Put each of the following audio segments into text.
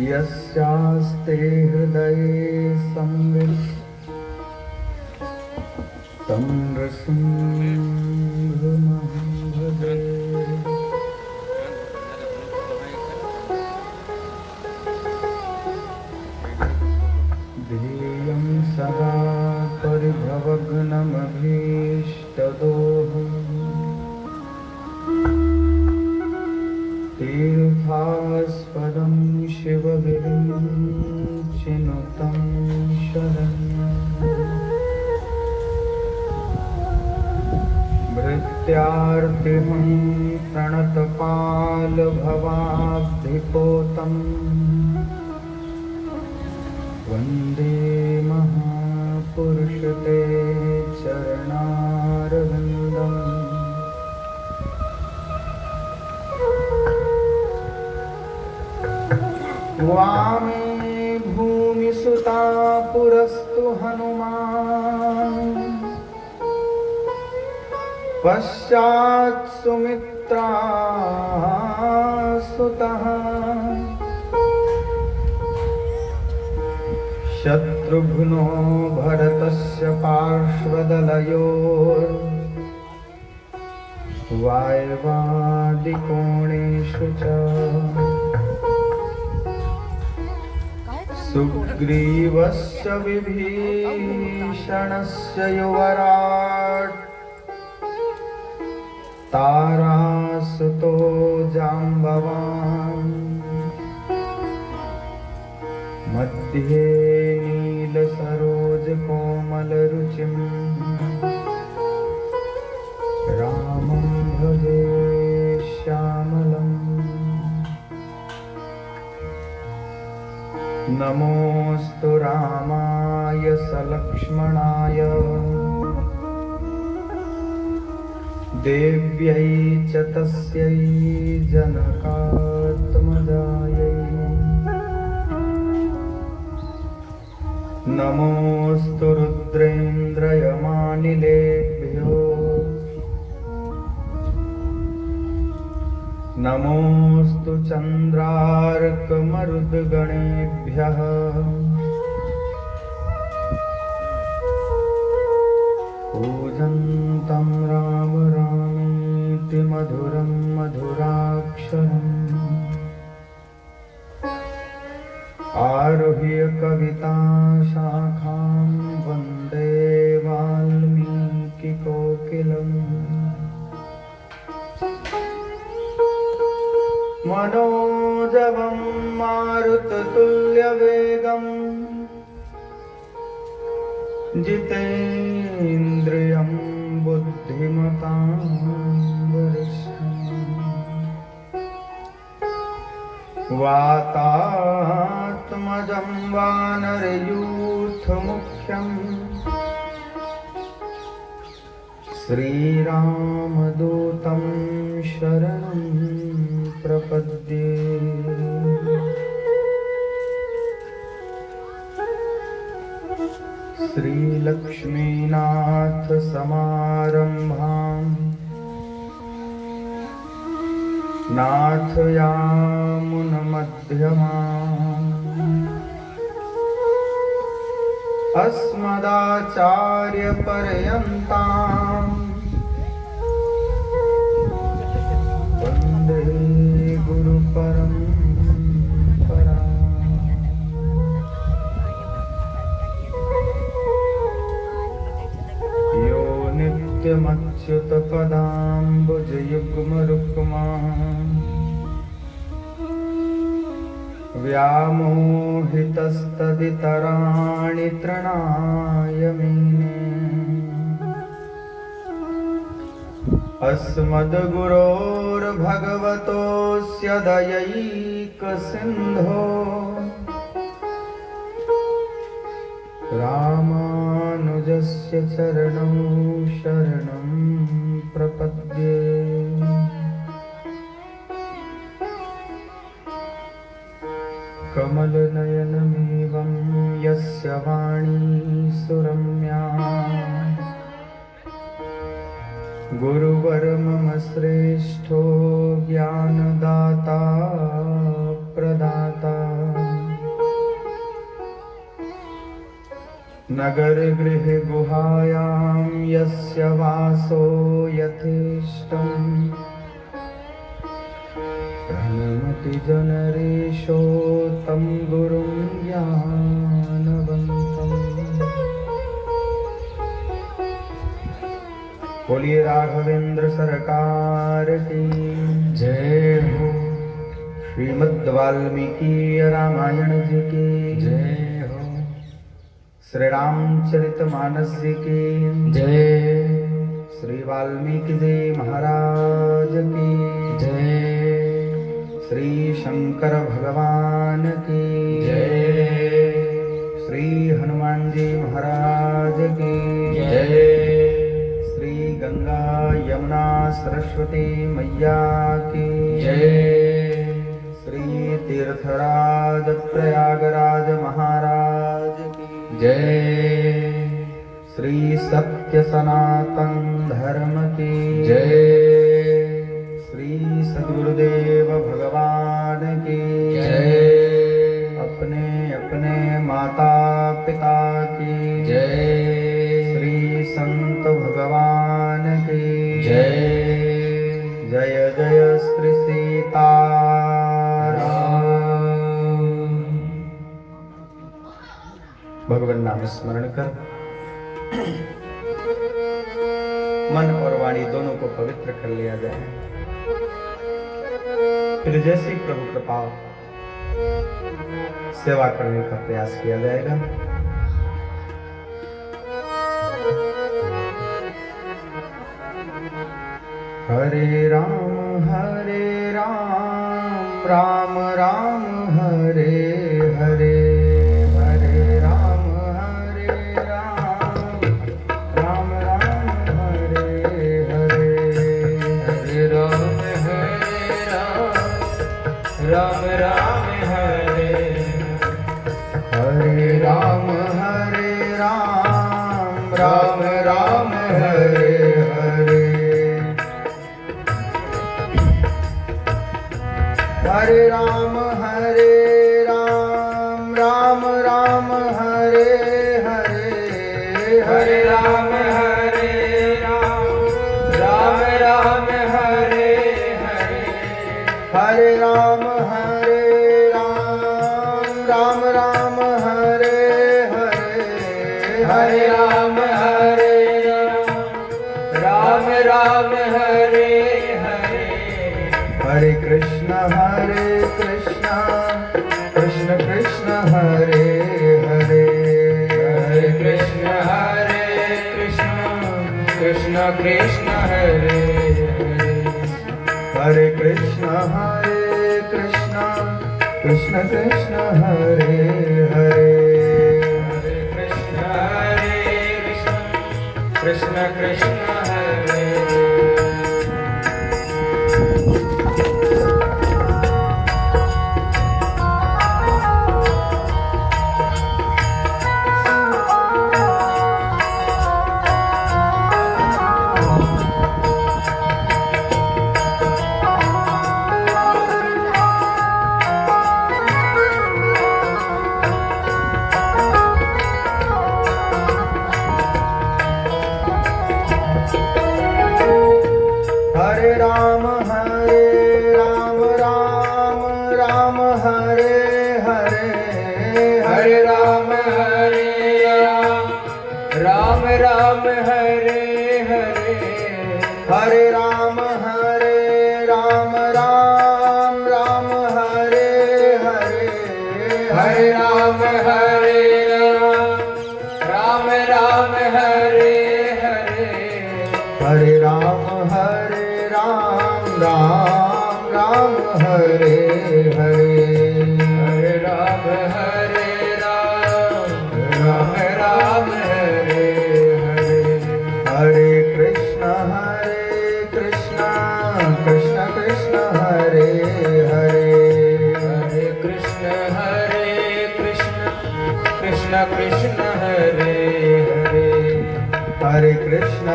यस्यास्ते हृदये संवित् तं नृसिंहमहं भजे। ध्येयं सदा परिभवग्नमभीष्टदोहम् तीर्थास्पदं शिवविरिञ्चिनुतं शरण्यम् भृत्यार्तिहं प्रणतपालभवाब्धिपोतम् वन्दे महापुरुष ते चरणारविन्दम्। वामे भूमिसुता पुरस्तु हनुमान् पश्चात् सुमित्रा सुतः शत्रुघ्नो भरतस्य पार्श्वदलयोर्वायवादिकोणेषु च सुग्रीवस्य विभीषणस्य युवराट् तारासुतो जाम्बवान् मध्ये नीलसरोजकोमलरुचिं रामं भजे श्यामलम्। नमोऽस्तु रामाय सलक्ष्मणाय देव्यै च तस्यै जनकात्मजायै। नमोऽस्तु रुद्रेन्द्रयमानिलेभ्यो नमोऽस्तु चन्द्रार्कमरुद्गणेभ्यः पूजन्तं राम रामेति मधुरं मधुराक्षरम् आरुह्य कविताशाखां वन्दे वाल्मीकिकोकिलम्। मनोजवं मारुततुल्यवेगं जितेन्द्रियं बुद्धिमतां वरिष्ठम् वातात्मजं वानरयूथमुख्यं श्रीरामदूतं शरणं प्रपद्ये। श्रीलक्ष्मीनाथ समारम्भाम् नाथयामुनमध्यमाम् अस्मदाचार्यपर्यन्ताम् वन्दे गुरुपरम्पराम्। यो नित्यमच्युतपदाम्बुजयुग्मरुक्मा व्यामोहितस्तदितराणि तृणाय मेने। अस्मद्गुरोर्भगवतोऽस्य दयैकसिन्धो रामानुजस्य चरणौ शरणं प्रपद्ये। कमलनयनमेवं यस्य वाणी सुरम्या गुरुवर मम श्रेष्ठो ज्ञानदाता प्रदाता नगर गृह गुहायां यस्य वासो यथेष्टम् प्रणमति जनरेशो तं गुरुं ज्ञानवन्तम्। बोलिए राघवेंद्र सरकार की जय हो। श्रीमद् वाल्मीकि रामायण जी की जय हो। श्री रामचरितमानस जी की जय। श्री वाल्मीकि जी महाराज की जय। श्री शंकर भगवान की जय। श्री हनुमान जी महाराज की जय। श्री गंगा यमुना सरस्वती मैया की जय। श्री तीर्थराज प्रयागराज महाराज की जय। श्री सत्य सनातन धर्म की जय। श्री सद्गुरुदेव भगवान की जय। अपने अपने माता पिता की जय। श्री संत भगवान की जय। जय जय श्री सीताराम। भगवान नाम स्मरण कर मन और वाणी दोनों को पवित्र कर लिया जाए। फिर जैसी प्रभु कृपा सेवा करने का प्रयास किया जाएगा। हरे राम राम राम हरे हरे। हरे राम राम राम हरे हरे। हरे राम राम हरे। हरे राम राम राम हरे हरे। हरे राम राम राम हरे हरे। हरे राम राम राम हरे हरे। हरे राम राम राम हरे हरे। हरे राम राम हरे हरे। हरे कृष्ण कृष्ण कृष्ण हरे हरे। हरे कृष्ण कृष्ण कृष्ण हरे हरे। हरे कृष्ण कृष्ण कृष्ण हरे हरे। हरे कृष्ण कृष्ण हरे। हरे राम राम हरे हरे। हरे राम राम हरे हरे। हरे राम राम हरे हरे। हरे राम राम हरे हरे। हरे राम राम हरे हरे। हरे राम राम हरे हरे। हरे कृष्ण कृष्ण कृष्ण हरे हरे। हरे कृष्ण कृष्ण हरे हरे। हरे कृष्ण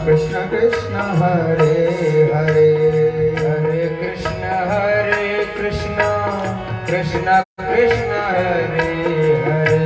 कृष्ण कृष्ण हरे हरे हरे कृष्ण कृष्ण कृष्ण हरे हरे।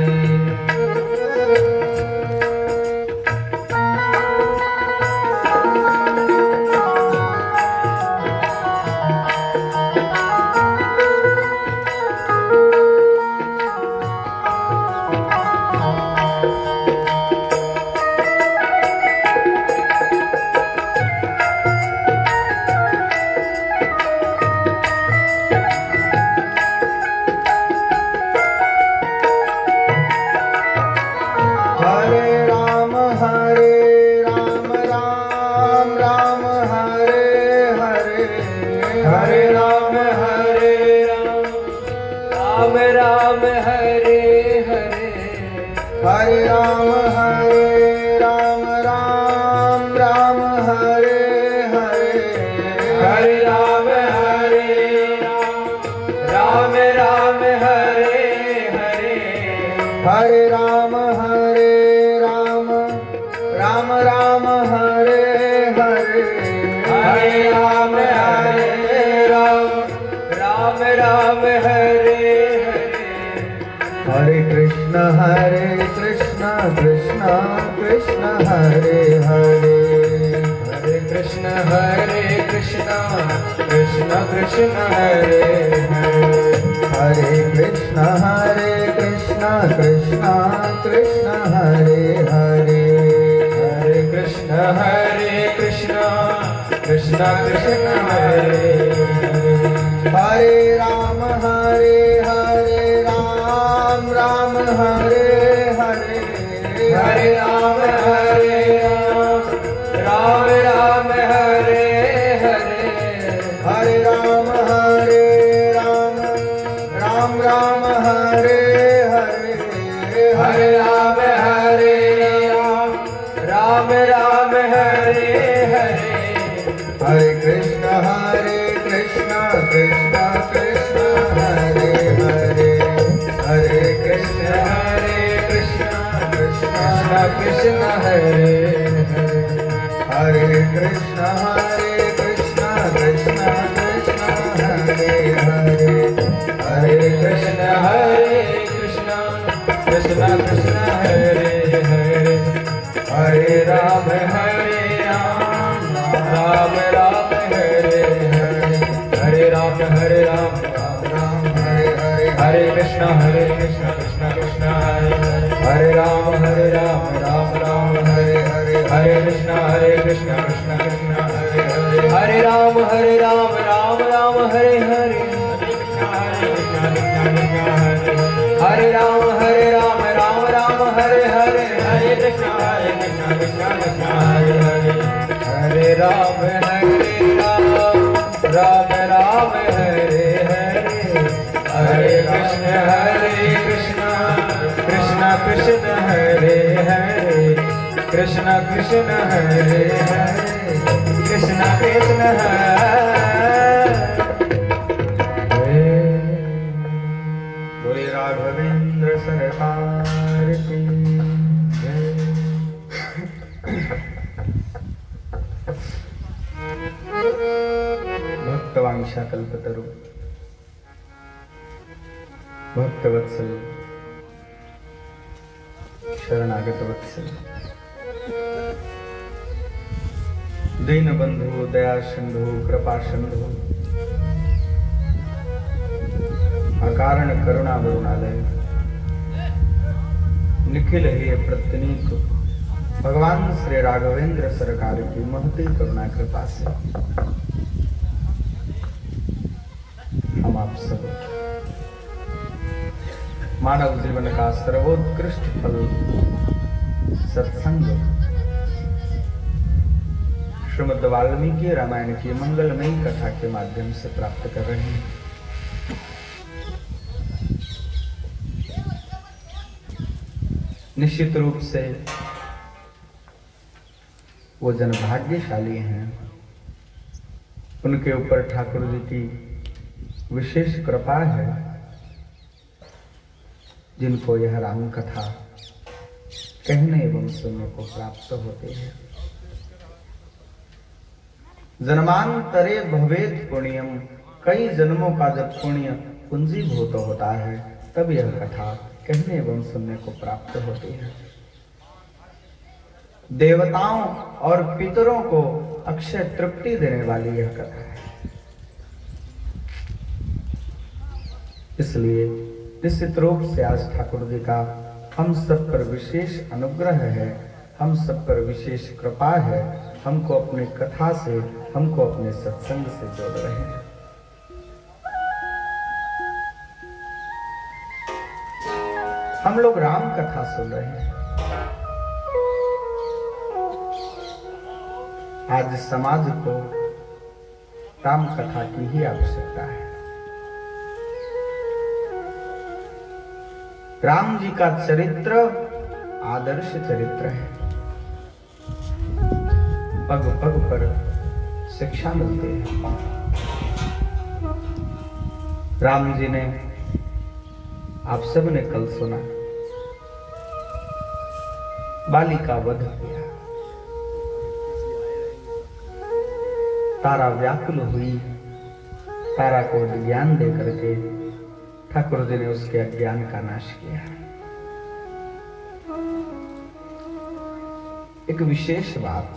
कल्पतरु भक्तवत्सल शरणागत वत्सल दीनबंधु दया सिंधु कृपा सिंधु अकारण करुणा वरुणालय निखिल हे प्रत्यनीक भगवान श्री राघवेंद्र सरकार की महती करुणा कृपा से हम आप सब मानव जीवन का सर्वोत्कृष्ट फल सत्संग श्रीमद् वाल्मीकि रामायण की मंगलमयी कथा के माध्यम से प्राप्त कर रहे हैं। निश्चित रूप से वो जन भाग्यशाली हैं, उनके ऊपर ठाकुर जी की विशेष कृपा है, जिनको यह राम कथा कहने एवं सुनने को प्राप्त होते हैं। जन्मांतरे भवेत पुण्यम, कई जन्मों का जब पुण्य पूंजीभूत होता है तब यह कथा कहने एवं सुनने को प्राप्त होती है। देवताओं और पितरों को अक्षय तृप्ति देने वाली यह कथा है। इसलिए निश्चित रूप से आज ठाकुर जी का हम सब पर विशेष अनुग्रह है, हम सब पर विशेष कृपा है, हमको अपनी कथा से, हमको अपने सत्संग से जोड़ रहे हैं। हम लोग राम कथा सुन रहे हैं। आज समाज को राम कथा की ही आवश्यकता है। राम जी का चरित्र आदर्श चरित्र है। पग पग पर शिक्षा मिलती है। राम जी ने, आप सब ने कल सुना, बाली का वध किया। तारा व्याकुल हुई, तारा को ज्ञान दे करके ठाकुर जी ने उसके अज्ञान का नाश किया। एक विशेष बात,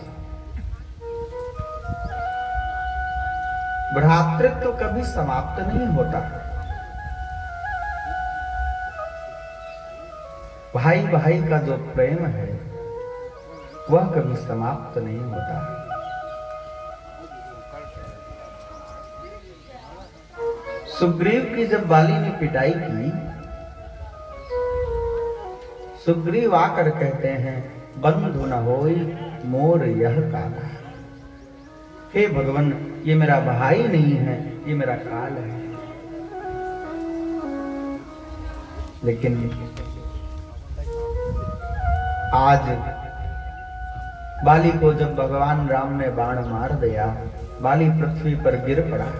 भ्रातृत्व कभी समाप्त नहीं होता। भाई भाई का जो प्रेम है वह कभी समाप्त नहीं होता। सुग्रीव की जब बाली ने पिटाई की, सुग्रीव आकर कहते हैं, बंधु न होई मोर यह काला। हे भगवान, ये मेरा भाई नहीं है, ये मेरा काल है। लेकिन आज बाली को जब भगवान राम ने बाण मार दिया, बाली पृथ्वी पर गिर पड़ा।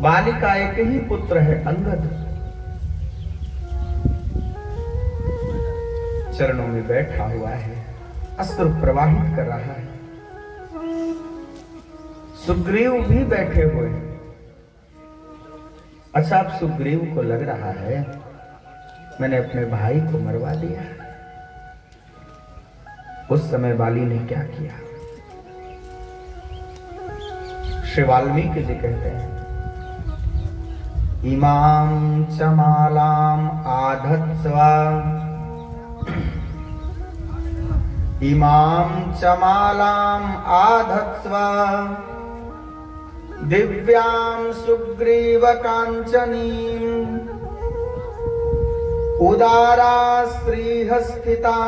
बाली का एक ही पुत्र है अंगद, चरणों में बैठा हुआ है, अश्रु प्रवाहित कर रहा है। सुग्रीव भी बैठे हुए हैं। अच्छा, अब सुग्रीव को लग रहा है मैंने अपने भाई को मरवा दिया। उस समय बाली ने क्या किया? श्री वाल्मीकि जी कहते हैं, इमां च मालाम आधत्स्वा, इमां च मालाम आधत्स्वा, दिव्यां सुग्रीव कांचनीं, उदारा श्रीहस्थिता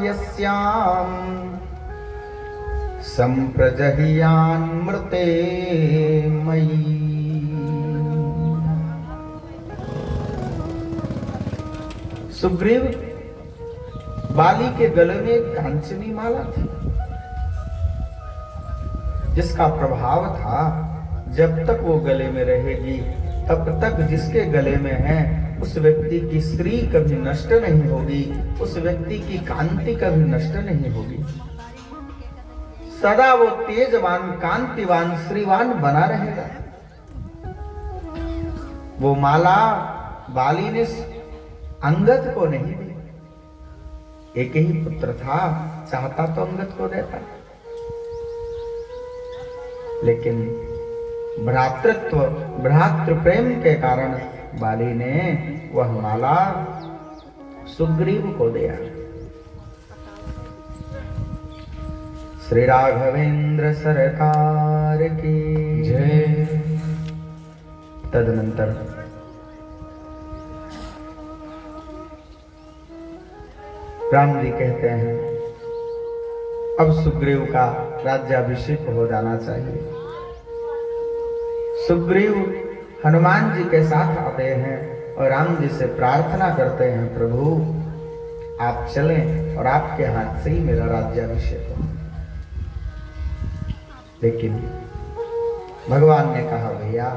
यस्यां, संप्रजह्यान्मृते मयि। सुग्रीव, बाली के गले में एक कांचनी माला थी, जिसका प्रभाव था जब तक वो गले में रहेगी तब तक जिसके गले में है उस व्यक्ति की श्री कभी नष्ट नहीं होगी, उस व्यक्ति की कांति कभी नष्ट नहीं होगी। सदा वो तेजवान, कांतिवान, श्रीवान बना रहेगा। वो माला बाली ने अंगद को नहीं दी। एक ही पुत्र था, चाहता तो अंगद को देता, लेकिन भ्रातृत्व, भ्रातृ प्रेम के कारण बाली ने वह माला सुग्रीव को दिया। श्री राघवेंद्र सरकार की जय। तदनंतर राम जी कहते हैं, अब सुग्रीव का राज्याभिषेक हो जाना चाहिए। सुग्रीव हनुमान जी के साथ आते हैं और राम जी से प्रार्थना करते हैं, प्रभु आप चलें और आपके हाथ से ही मेरा राज्याभिषेक हो। लेकिन भगवान ने कहा, भैया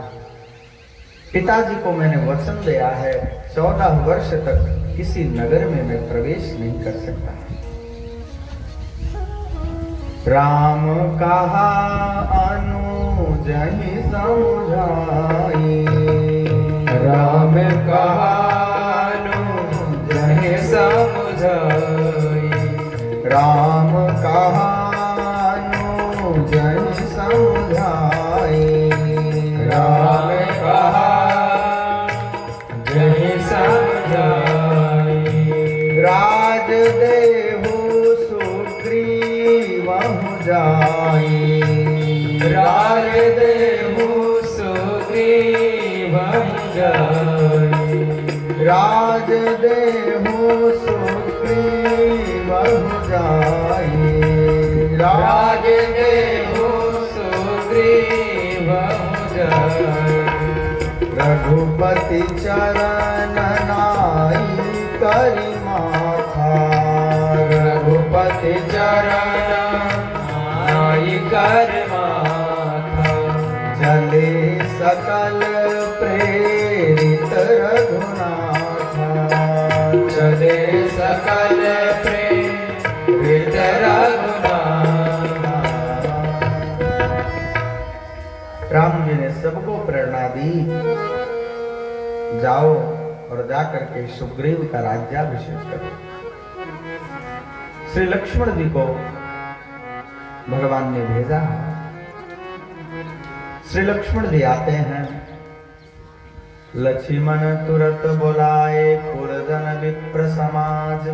पिताजी को मैंने वचन दिया है 14 वर्ष तक किसी नगर में मैं प्रवेश नहीं कर सकता। राम कहा अनुजहि समझाई, राम कहा अनुजहि समझाई, राम कहा अनुजहि समझाई, राम कहा जहि समझाई। राज देहु सुग्रीव जाई, राज देहु सुग्रीव जाई, राज देहु सुग्रीव जाई, राज देहु सुग्रीव जाई। रघुपति चरण नाई करि माथा, रघुपति चरण नाई कर माथा, चले सकल प्रेरित रघुनाथा, चले सकल प्रेरित रघुनाथा। राम जी ने सबको प्रेरणा दी, जाओ और जाकर के सुग्रीव का राज्याभिषेक करो। श्री लक्ष्मण जी को भगवान ने भेजा। श्री लक्ष्मण जी आते हैं। लक्ष्मण तुरत बुलाए पुरजन विप्र समाज,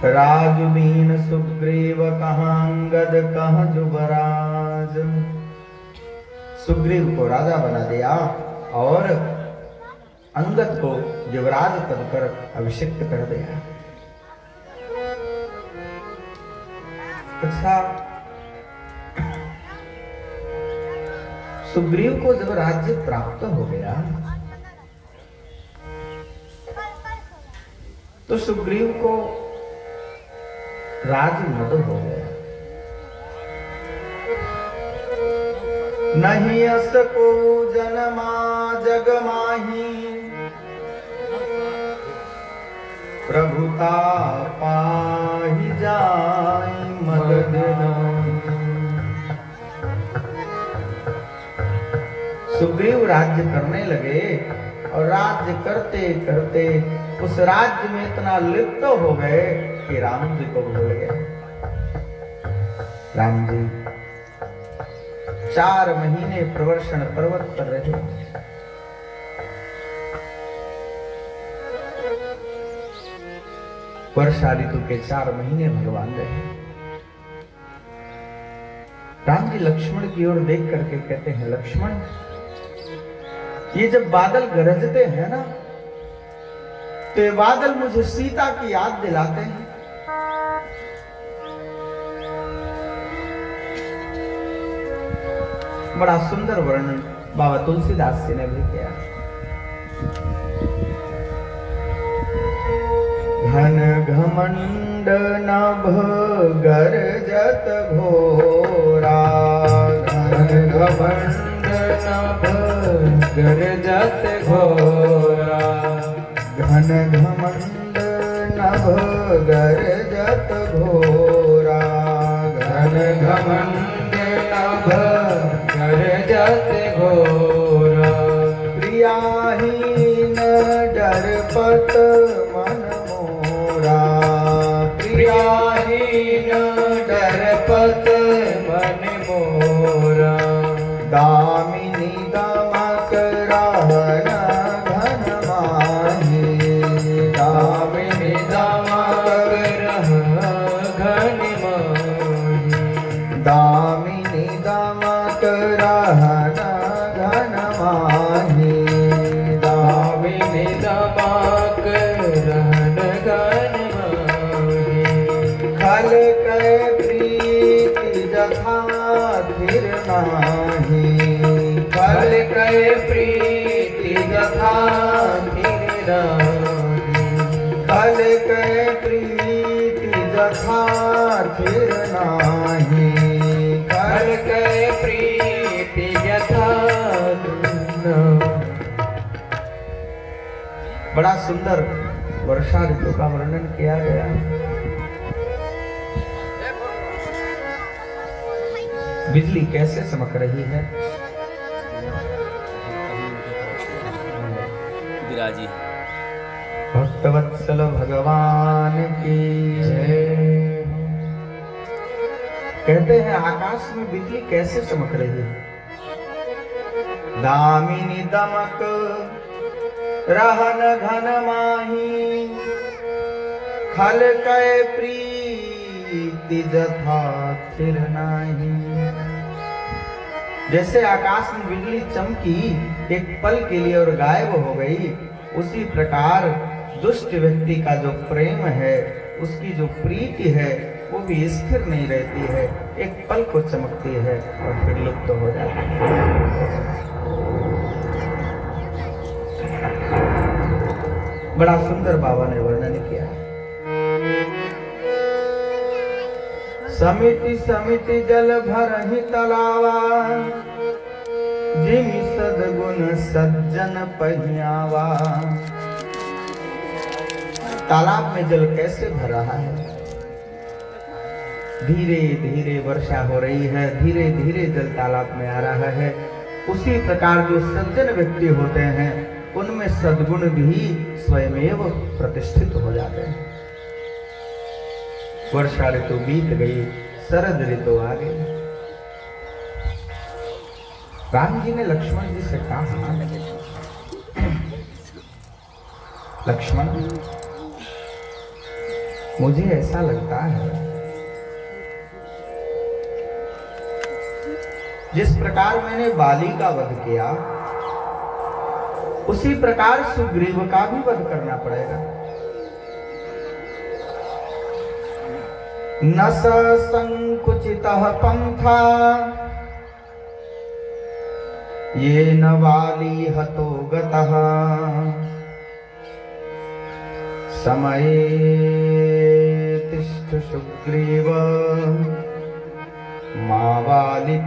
राजुदीन सुग्रीव कहाँ अंगद कहाँ जुबराज। सुग्रीव को राजा बना दिया और अंगद को युवराज पद पर अभिषिक्त कर दिया। अच्छा, सुग्रीव को जब राज्य प्राप्त हो गया तो सुग्रीव को राज मद हो गया। नहीं अस को जनमा जग माही, प्रभुता पाहि जाई मद नाही। सुग्रीव राज्य करने लगे और राज्य करते करते उस राज्य में इतना लिप्त हो गए कि राम जी को भूल गए। राम जी 4 महीने प्रवर्षण पर्वत पर रहे। वर्षा ऋतु के 4 महीने भगवान रहे। राम जी लक्ष्मण की ओर देख करके कहते हैं, लक्ष्मण, ये जब बादल गरजते हैं ना, तो ये बादल मुझे सीता की याद दिलाते हैं। बड़ा सुंदर वर्णन बाबा तुलसीदास जी ने भी किया। घन घमंड नभ गरजत घोरा, घन घमंड नभ गरजत घोरा, घन घमंड नभ गरजत घोरा, घन घमंड नभ गरजत घोरा। प्रियाहीन डरपत मन मोरा, प्रियाहीन डरपत मन मोरा। दामिनी दमक रहन घन माही, दामिनी दमक रहन घन माही, दामिनी दमक रहन घन माही, दामिनी दमक रहन घन माही। खल कै प्रीति जथा फिर नाही, फल कै प्रीति जथा फिर नाही, खल कै प्रीति जथा फिर नाही, फल कै प्रीति यथा नाही। बड़ा सुंदर वर्षा ऋतु का वर्णन किया गया। बिजली कैसे चमक रही है। विराजी भक्तवत्सल भगवान की जय। कहते हैं आकाश में बिजली कैसे चमक रही है। दामिनी दमक रहन घन माही, खल कै प्रीति जथा थिर नाही। जैसे आकाश में बिजली चमकी एक पल के लिए और गायब हो गई, उसी प्रकार दुष्ट व्यक्ति का जो प्रेम है, उसकी जो प्रीति है, वो भी स्थिर नहीं रहती है, एक पल को चमकती है और फिर लुप्त हो जाती है। बड़ा सुंदर बाबा ने वर्णन किया। समिति समिति जल भरहि तलावा, जिमि सद्गुण सज्जन पहियावा। तालाब में जल कैसे भर रहा है। धीरे धीरे वर्षा हो रही है, धीरे धीरे जल तालाब में आ रहा है। उसी प्रकार जो सज्जन व्यक्ति होते हैं, उनमें सद्गुण भी स्वयमेव प्रतिष्ठित हो जाते हैं। वर्षा ऋतु बीत गई, शरद ऋतु आ गई। राम जी ने लक्ष्मण जी से कहा, लक्ष्मण मुझे ऐसा लगता है जिस प्रकार मैंने बाली का वध किया, उसी प्रकार सुग्रीव का भी वध करना पड़ेगा। न संकुचितः पंथा, ये न वाली हतो गतः। समये तिष्ठ सुग्रीव, मावाली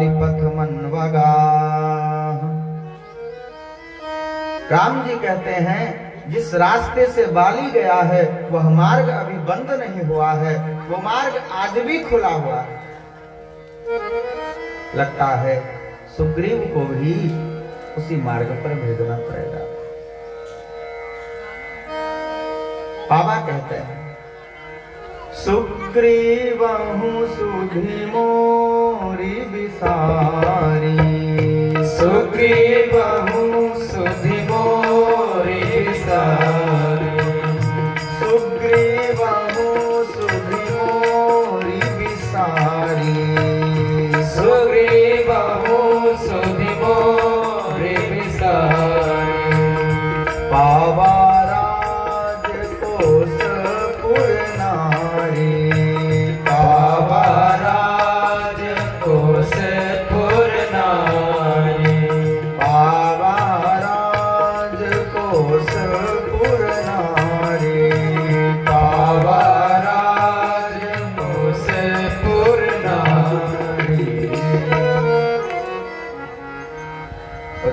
पथ मनवगा। राम जी कहते हैं, जिस रास्ते से बाली गया है वह मार्ग अभी बंद नहीं हुआ है, वो मार्ग आज भी खुला हुआ है। लगता है सुग्रीव को भी उसी मार्ग पर भेजना पड़ेगा। बाबा कहते हैं, सुग्रीवहु सुधि मोरी बिसारी, सुग्रीवहु सुधि मोरी बिसारी। सुग्रीवहु सुधि मोरी बिसारी, सुग्रीवहु सुधि मोरी बिसारी। पावा राजकोष पुर नारी, पावा राजकोष पुर नारी। पावा राजकोष पुर नारी, पावा राजकोष पुर नारी।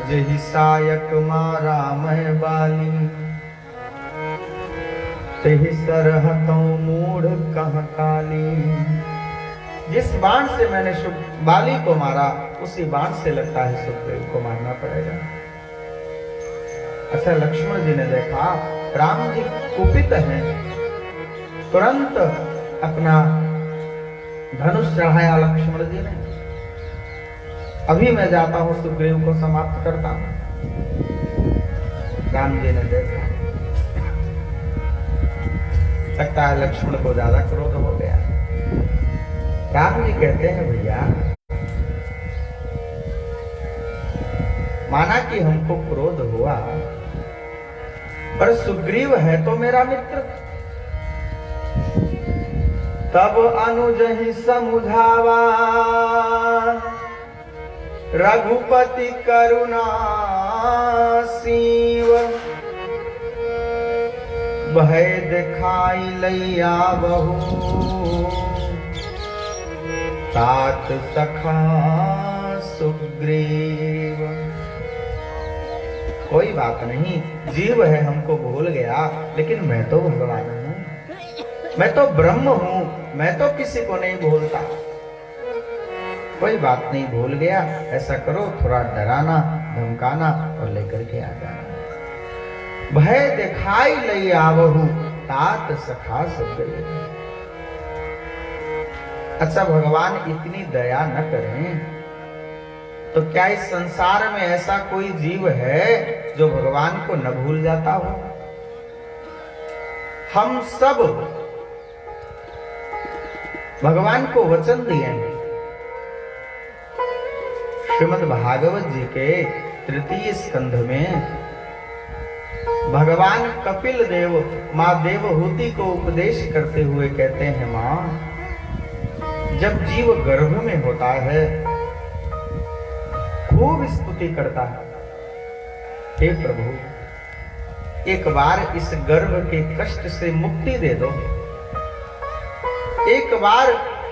जहि सायक मारा मैं बाली, तेहि सरहतों मूढ़ कहाँ काली। जिस बाण से मैंने बाली को मारा, उसी बाण से लगता है सुग्रीव को मारना पड़ेगा। अच्छा, लक्ष्मण जी ने देखा राम जी कुपित हैं, तुरंत अपना धनुष चढ़ाया लक्ष्मण जी ने। अभी मैं जाता हूं, सुग्रीव को समाप्त करता हूं। राम जी ने देखा, लगता है लक्ष्मण को ज्यादा क्रोध हो गया। राम जी कहते हैं, भैया माना कि हमको क्रोध हुआ, पर सुग्रीव है तो मेरा मित्र। तब अनुज ही समुझावा, रघुपति करुणा सीव। भय दिखाई लैया बहू, तात सखा सुग्रीव। कोई बात नहीं, जीव है हमको भूल गया, लेकिन मैं तो भगवान हूं। मैं तो ब्रह्म हूं, मैं तो किसी को नहीं भूलता। कोई बात नहीं, भूल गया, ऐसा करो थोड़ा डराना धमकाना और लेकर के आ जाना। भय दिखाई लई आवहु तात सखा सब गए। अच्छा भगवान इतनी दया न करें तो क्या इस संसार में ऐसा कोई जीव है जो भगवान को न भूल जाता हो? हम सब भगवान को वचन दिए हैं। श्रीमद् भागवत जी के तृतीय स्कंध में भगवान कपिल देव मां देवहूति को उपदेश करते हुए कहते हैं, मां जब जीव गर्भ में होता है खूब स्तुति करता है, हे प्रभु एक बार इस गर्भ के कष्ट से मुक्ति दे दो, एक बार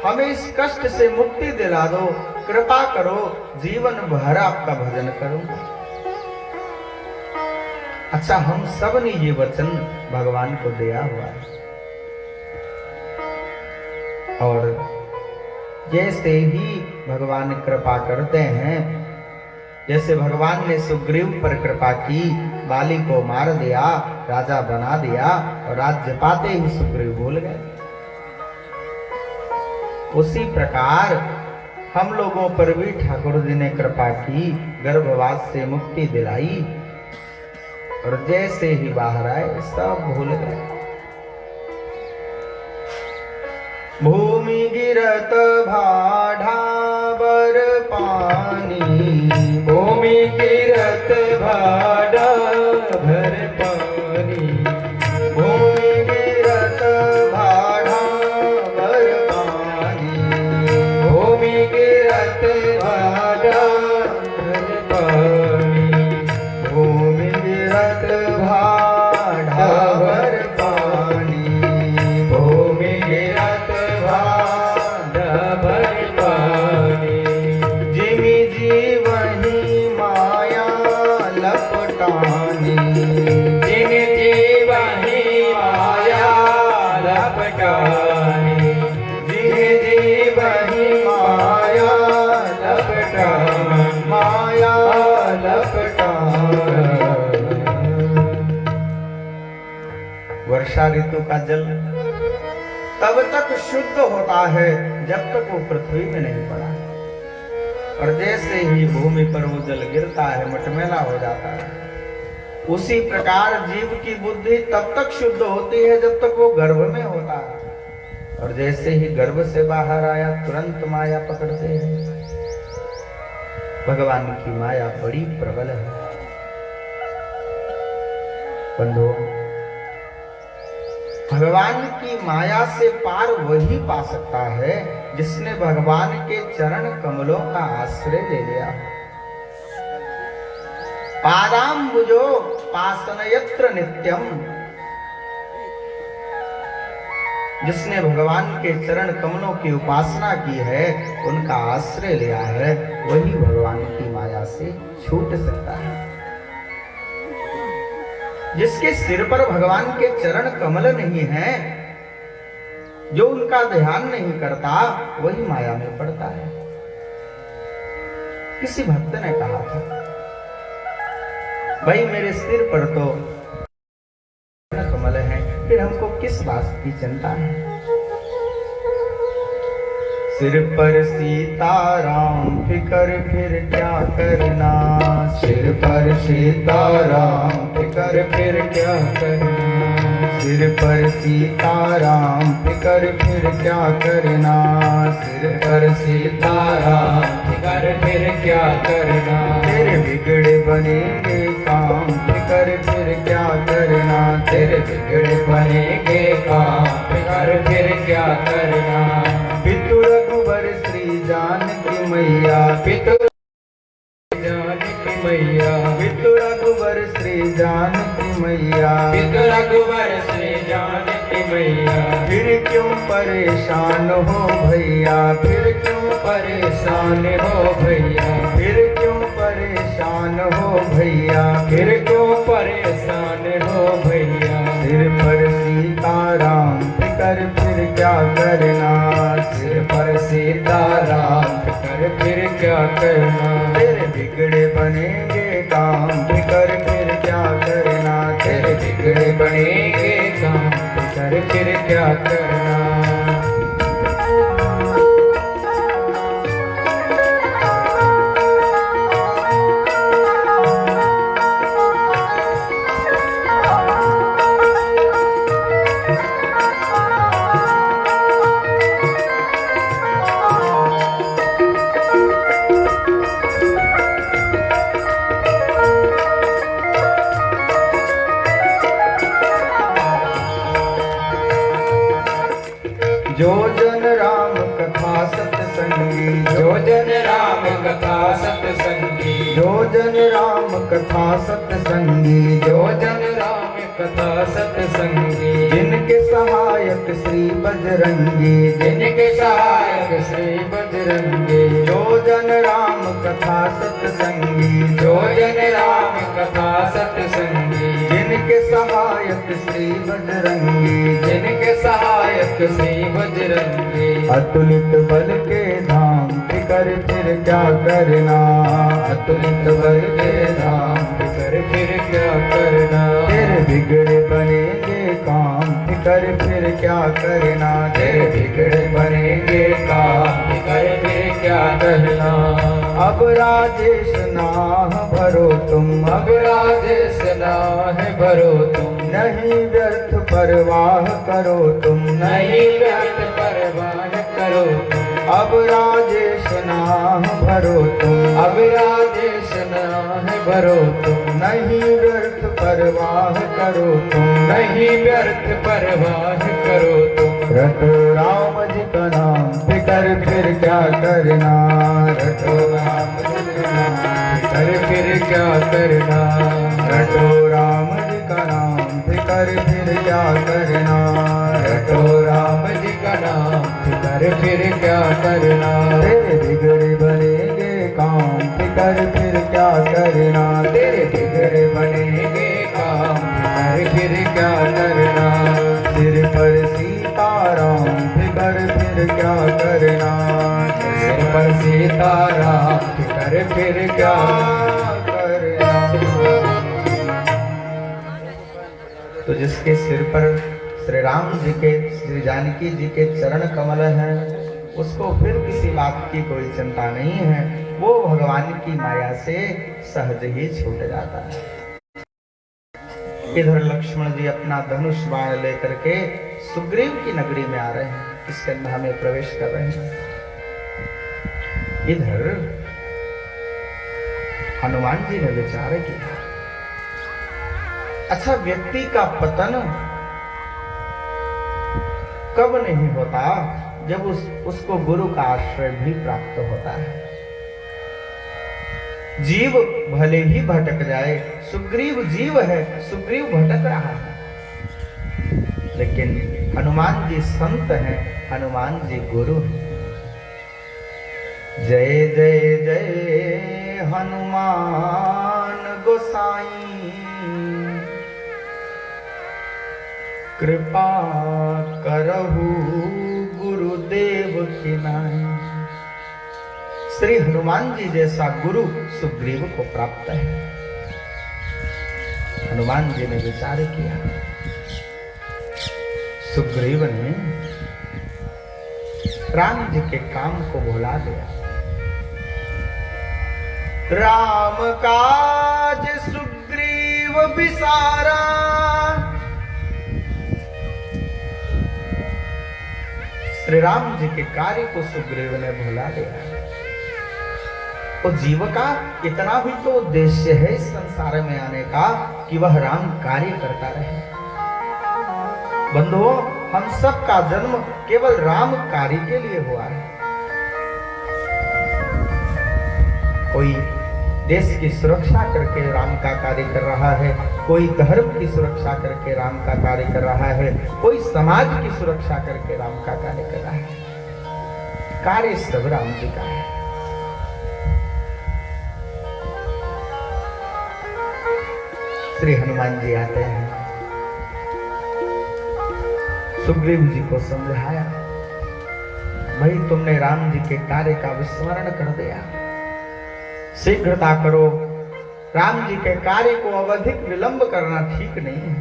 हमें इस कष्ट से मुक्ति दिला दो, कृपा करो, जीवन भर आपका भजन करूंगा। अच्छा हम सब ने ये वचन भगवान को दिया हुआ है और जैसे ही भगवान कृपा करते हैं, जैसे भगवान ने सुग्रीव पर कृपा की, बाली को मार दिया, राजा बना दिया और राज्य पाते ही सुग्रीव भूल गए, उसी प्रकार हम लोगों पर भी ठाकुर जी ने कृपा की, गर्भवास से मुक्ति दिलाई और जैसे ही बाहर आए सब भूल गए। भूमि गिरत भाढ़ा बर पानी, भूमि गिरत भाड़ा भर पानी, भूमि गिरत भाढ़ा बर पानी, भूमि गिरत भाड़ा भर पानी, भूमि गिरत भाढ़ा बर पानी, भूमि गिरत भाड़ा भर पानी, जिमि जीवहि माया लपटानी, जिन जीवहि माया लपटानी, जिन जीवहि माया लपटानी, माया लपटानी। वर्षा ऋतु का जल तब तक शुद्ध होता है जब तक वो पृथ्वी में नहीं पड़ा, और जैसे ही भूमि पर वो जल गिरता है मटमैला हो जाता है। उसी प्रकार जीव की बुद्धि तब तक शुद्ध होती है जब तक वो गर्भ में होता है, और जैसे ही गर्भ से बाहर आया तुरंत माया पकड़ते हैं। भगवान की माया बड़ी प्रबल है बंधुओं। भगवान की माया से पार वही पा सकता है जिसने भगवान के चरण कमलों का आश्रय ले लिया। पादाम्बुजो पासनयत्र नित्यम, जिसने भगवान के चरण कमलों की उपासना की है, उनका आश्रय लिया है, वही भगवान की माया से छूट सकता है। जिसके सिर पर भगवान के चरण कमल नहीं है, जो उनका ध्यान नहीं करता, वही माया में पड़ता है। किसी भक्त ने कहा था, भाई मेरे सिर पर तो कमल है, फिर हमको किस बात की चिंता है। सिर पर सीताराम फिकर फिर क्या करना, सिर पर सीताराम फिकर फिर क्या करना, सिर पर सीताराम फिकर फिर क्या करना, सिर पर सीताराम फिकर फिर क्या करना, तेरे बिगड़े बनेंगे काम फिकर फिर क्या करना, तेरे बिगड़े बनेंगे काम फिकर फिर क्या करना। पितु रघुबर श्री जानकी मैया, पितु जानकी मैया, पितु रघुबर श्री जानकी मैया, पितु रघुबर श्री जानकी मैया, फिर क्यों परेशान हो भैया, फिर क्यों परेशान हो भैया, फिर क्यों परेशान हो भैया, फिर क्यों परेशान हो भैया। सिर पर सीताराम फिकर कर फिर क्या करना, सिर पर सीताराम कर फिर क्या करना, तेरे बिगड़े बनेंगे काम कर फिर क्या करना, तेरे बिगड़े बनेंगे काम कर फिर क्या करना। जो जन राम कथा सत्संगी, जो जन राम कथा सत्संगी, जो जन राम कथा सत्संगी, जो जन राम कथा सत्संगी, जिनके सहायक श्री बजरंगी, जिनके सहायक श्री बजरंगी, जो जन राम कथा सत्संगी, जो जन राम कथा सत्संगी, जिनके सहायक श्री बजरंगी, जिनके सहायक श्री बजरंगी, अतुलित बल के धाम फिकर फिर क्या करना, अतुलित बल के धाम कर फिर क्या करना, तेरे बिगड़े बनेंगे काम फिकर फिर क्या करना, तेरे बिगड़े बनेंगे काम कर फिर क्या करना। अब राजेश नाह भरो तुम, अब राजेश नाह भरो तुम, नहीं व्यर्थ परवाह करो तुम, नहीं व्यर्थ परवाह करो तुम, अब राजेश नाह भरो तुम, अब राजेश नाह भरो तुम, नहीं व्यर्थ परवाह करो तुम, नहीं व्यर्थ परवाह करो तुम, रटो राम जी का नाम फिकर फिर क्या करना, रटो राम जी का नाम कर फिर क्या करना, रटो राम जी का नाम फिकर फिर क्या करना, रटो राम जी का नाम कर फिर क्या करना, तेरे बिगड़े बनेंगे काम फिकर फिर क्या करना, तेरे बिगड़े बनेंगे काम कर फिर क्या करना, सिर पर सीताराम फिकर फिर क्या करना, सिर पर सीताराम कर फिर क्या करना। तो जिसके सिर पर श्री राम जी के श्री जानकी जी के चरण कमल हैं, उसको फिर किसी बात की कोई चिंता नहीं है, वो भगवान की माया से सहज ही छूट जाता है। इधर लक्ष्मण जी अपना धनुष बाण लेकर के सुग्रीव की नगरी में आ रहे हैं, किष्किंधा में प्रवेश कर रहे हैं। इधर हनुमान जी ने विचार किया, अच्छा व्यक्ति का पतन कब नहीं होता, जब उसको गुरु का आश्रय भी प्राप्त होता है। जीव भले ही भटक जाए, सुग्रीव जीव है, सुग्रीव भटक रहा है, लेकिन हनुमान जी संत हैं, हनुमान जी गुरु हैं। जय जय जय हनुमान गोसाई, कृपा करहु गुरुदेव की नाई। श्री हनुमान जी जैसा गुरु सुग्रीव को प्राप्त है। हनुमान जी ने विचार किया, सुग्रीव ने राम जी के काम को भुला दिया। राम काज सुग्रीव बिसारा, श्री राम जी के कार्य को सुग्रीव ने भुला दिया। और जीव का इतना भी तो उद्देश्य है इस संसार में आने का कि वह राम कार्य करता रहे। बंधुओं, हम सब का जन्म केवल राम कार्य के लिए हुआ है। कोई देश की सुरक्षा करके राम का कार्य कर रहा है, कोई धर्म की सुरक्षा करके राम का कार्य कर रहा है, कोई समाज की सुरक्षा करके राम का कार्य कर रहा है। कार्य सब राम जी का है। श्री हनुमान जी आते हैं, सुग्रीव जी को समझाया, भाई तुमने राम जी के कार्य का विस्मरण कर दिया, शीघ्रता करो, राम जी के कार्य को अब अधिक विलंब करना ठीक नहीं है।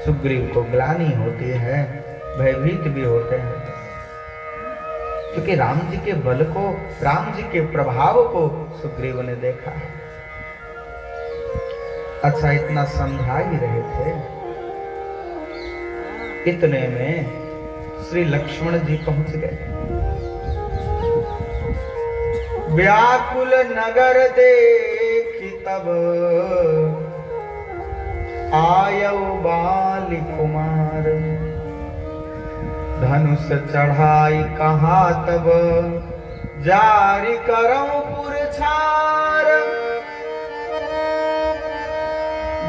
सुग्रीव को ग्लानि होती है, भयभीत भी होते हैं, क्योंकि राम जी के बल को, राम जी के प्रभाव को सुग्रीव ने देखा है। अच्छा, इतना समझा ही रहे थे, इतने में श्री लक्ष्मण जी पहुंच गए। व्याकुल नगर देखी तब आयौ बाली कुमार, धनुष चढ़ाई कहा तब जारी करऊं पुरछार।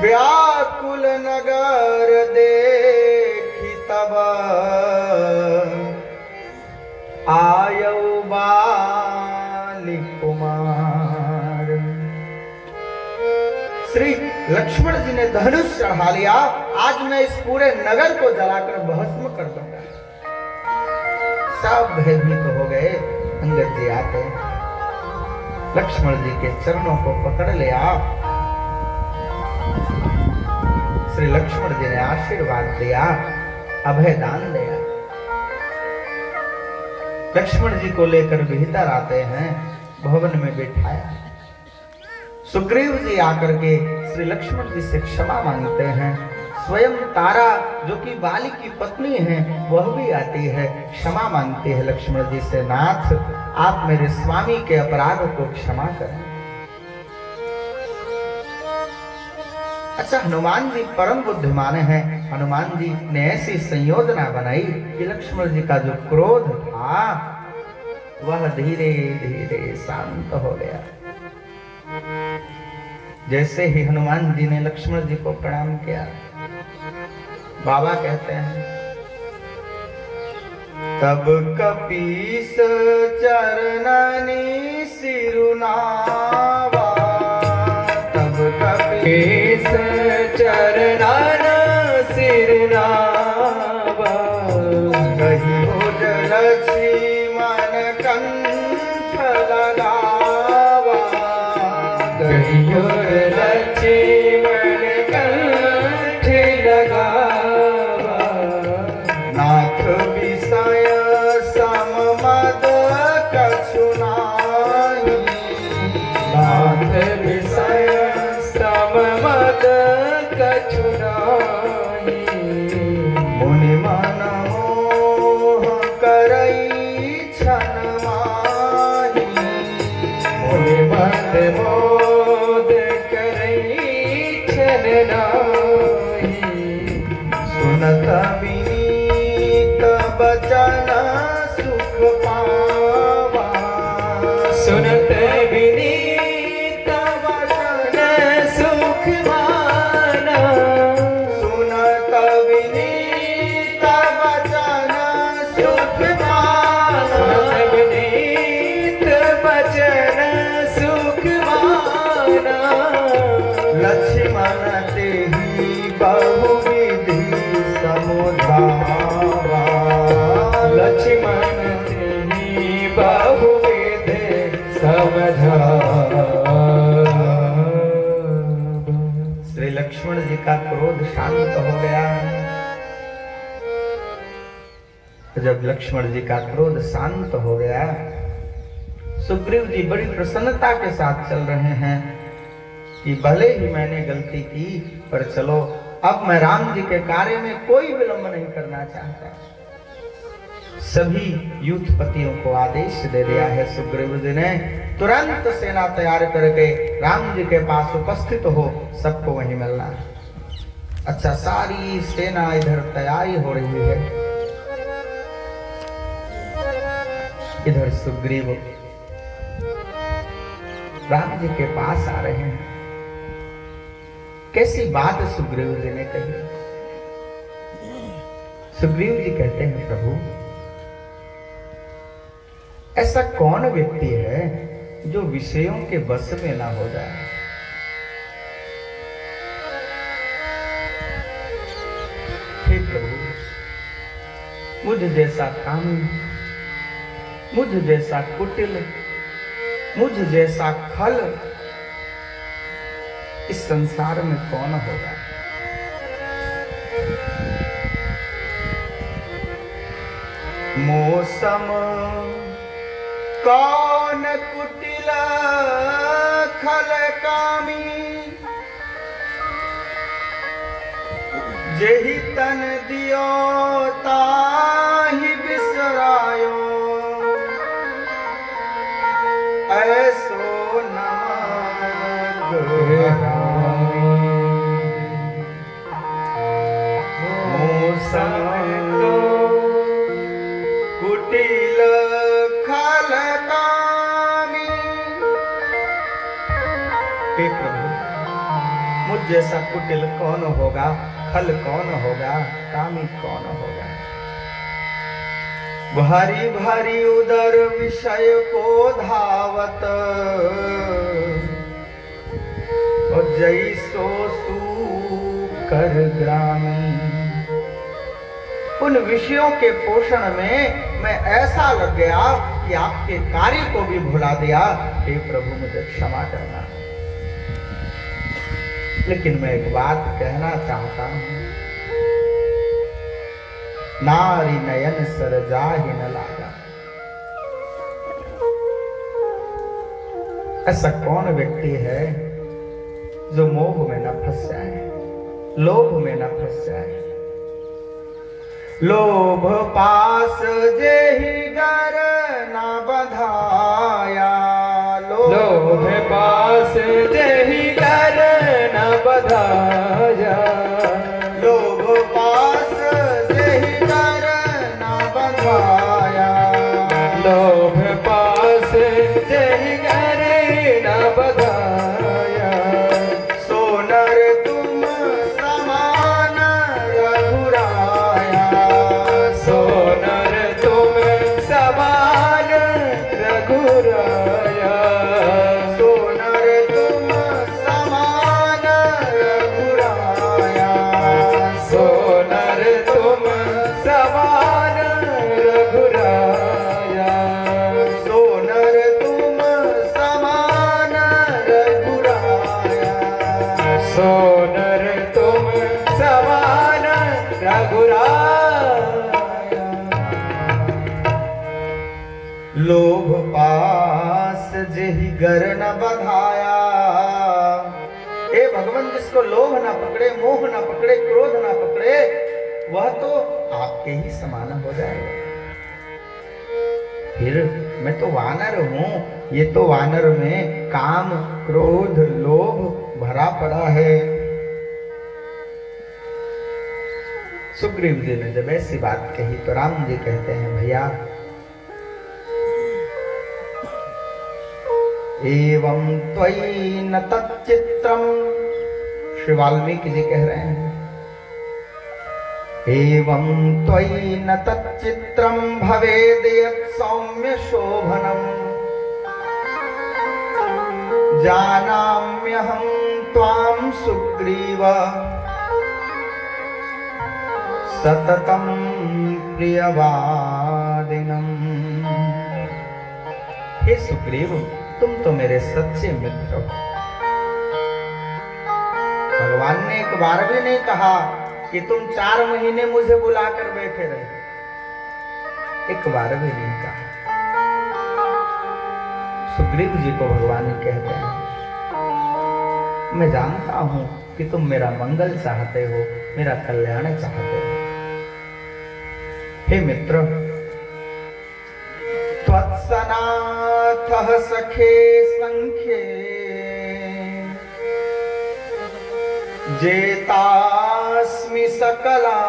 व्याकुल नगर देखी तब आयौ बाली कुमार। श्री लक्ष्मण जी ने धनुष चढ़ा लिया, आज मैं इस पूरे नगर को जलाकर भस्म कर दूंगा। सब भयभीत हो गए। अंगद जी आते लक्ष्मण जी के चरणों को पकड़ लिया। श्री लक्ष्मण जी ने आशीर्वाद दिया, अभय दान दिया। लक्ष्मण जी को लेकर भीतर आते हैं, भवन में बिठाया। सुग्रीव जी आकर के श्री लक्ष्मण जी से क्षमा मांगते हैं। स्वयं तारा जो कि बाली की पत्नी है, वह भी आती है, क्षमा मांगती है लक्ष्मण जी से, नाथ आप मेरे स्वामी के अपराध को क्षमा करें। अच्छा, हनुमान जी परम बुद्धिमान हैं। हनुमान जी ने ऐसी संयोजना बनाई कि लक्ष्मण जी का जो क्रोध था वह धीरे धीरे शांत हो गया। जैसे ही हनुमान जी ने लक्ष्मण जी को प्रणाम किया, बाबा कहते हैं तब कपीस चरणनी सिरुनावा, तब कपीस चरणन सिरनावा, कहियो लक्ष्मण कंठ लगावा, कहियो लक्ष्मण कंठ लगावा, नाथ विषय सममद कछु नाहि, नाथ विषय सममद कछु नाहि, मुनि मन मोह करई छन माहि, मुनि मन मोद करई छन नाहि, सुनत विनीत बचन सुख पावा, सुनत विनीत बचन सुख पाना, सुनत विनीत बचन सुख पाना, सुनत विनीत बचन सुख पाना, लक्ष्मण तेहि बहुविधि समुधावा, लक्ष्मण तेहि बहुविधि समझावा। श्री लक्ष्मण जी का क्रोध शांत हो गया। जब लक्ष्मण जी का क्रोध शांत हो गया, सुग्रीव जी बड़ी प्रसन्नता के साथ चल रहे हैं कि भले ही मैंने गलती की, पर चलो अब मैं राम जी के कार्य में कोई विलंब नहीं करना चाहता। सभी यूथपतियों को आदेश दे दिया है सुग्रीव जी ने, तुरंत सेना तैयार करके राम जी के पास उपस्थित हो, सबको वहीं मिलना है। अच्छा, सारी सेना इधर तैयारी हो रही है, इधर सुग्रीव राम जी के पास आ रहे हैं। कैसी बात सुग्रीव जी ने कही। सुग्रीव जी कहते हैं, प्रभु ऐसा कौन व्यक्ति है जो विषयों के बस में ना हो जाए। हे प्रभु, मुझ जैसा कामी, मुझ जैसा कुटिल, मुझ जैसा खल इस संसार में कौन होगा? मौसम कौन कुटिल खल कामी, जेहि तन दियो ताहि बिसरायो, ऐसो नमक मौसम कुटिल खल कामी। हे प्रभु, मुझ जैसा कुटिल कौन होगा, खल कौन होगा, कामी कौन होगा? भारी भारी उदर विषय को धावत, और जैसो सूकर ग्रामी। उन विषयों के पोषण में मैं ऐसा लग गया कि आपके कार्य को भी भुला दिया। हे प्रभु, मुझे क्षमा करना। लेकिन मैं एक बात कहना चाहता हूं, नारी नयन सर जाहि न लागा। ऐसा कौन व्यक्ति है जो मोह में न फंस जाए, लोभ में न फंस जाए? लोभ पास जेहि डर न बधाया, लोभ पास जेहि डर न बधाया, लोभ पास जेहि डर न बधाया, लोभ पास जेहि डर न बधाया। सोनर तुम समान रघुराया, सोनर तुम समान रघुराया, सोनर तुम समान रघुराया, सोनर तुम समान रघुराया, सोनर तुम समान रघुराया। सोनर तुम समान रघुराया। लोभ पास जेहि गर न बधाया। हे भगवान, जिसको लोभ ना पकड़े, मोह ना पकड़े, क्रोध ना पकड़े, वह तो आपके ही समान हो जाएगा। फिर मैं तो वानर हूं, ये तो वानर में काम, क्रोध, लोभ भरा पड़ा है। सुग्रीव जी ने जब ऐसी बात कही तो राम जी कहते हैं, भैया एवं त्वयि न तच्चित्रम। श्री वाल्मीकि जी कह रहे हैं, एवं त्वयि न तच्चित्रम भवेद यत् सौम्य शोभनम, जानाम्यहं त्वां सुग्रीव सततं प्रियवादिनम्। हे सुग्रीव, तुम तो मेरे सच्चे मित्र हो। भगवान ने एक बार भी नहीं कहा कि तुम 4 महीने मुझे बुलाकर बैठे रहे, एक बार भी नहीं कहा। सुग्रीव जी को भगवान कहते हैं, मैं जानता हूं कि तुम मेरा मंगल चाहते हो, मेरा कल्याण चाहते हो। हे मित्र, त्वत्सनाथः सखे संख्ये जेतास्मि सकला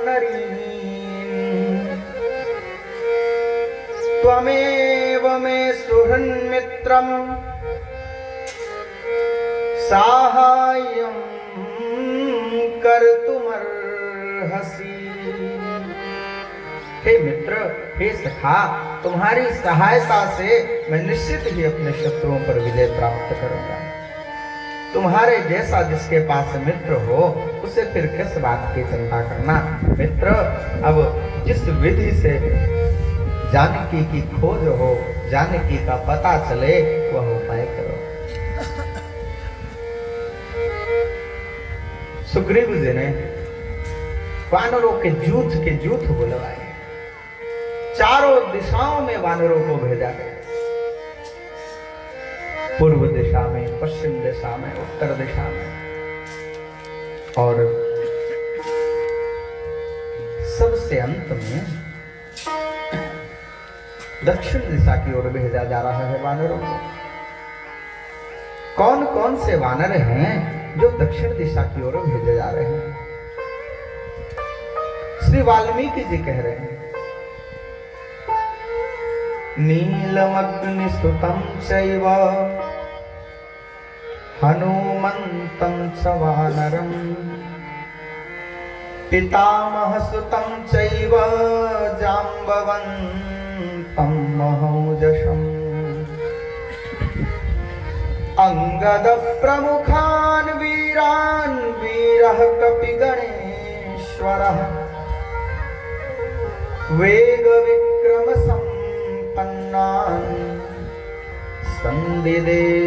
नरीन्, त्वमेव मे सुहृन्मित्रं साहाय्यं कर्तुमर्हसि। हे मित्र, हे सखा, तुम्हारी सहायता से मैं निश्चित ही अपने शत्रुओं पर विजय प्राप्त करूंगा। तुम्हारे जैसा जिसके पास मित्र हो उसे फिर किस बात की चिंता करना। मित्र, अब जिस विधि से जानकी की खोज हो, जानकी का पता चले, वह उपाय करो। सुग्रीव जी ने वानरों के जूथ बुलवाए, चारों दिशाओं में वानरों को भेजा गया। पूर्व दिशा में, पश्चिम दिशा में, उत्तर दिशा में, और सबसे अंत में दक्षिण दिशा की ओर भेजा जा रहा है वानरों को। कौन कौन से वानर हैं जो दक्षिण दिशा की ओर भेजे जा रहे हैं? श्री वाल्मीकि जी कह रहे हैं, नीलमग्निसुतं चैव हनुमन्तं च वानरम् पितामहसुतं चैव जाम्बवन्तं महौजसम् अंगदप्रमुखान् वीरान् वीरः कपिगणेश्वरः वेगविक्रमसम्पन्नान् संदिदेश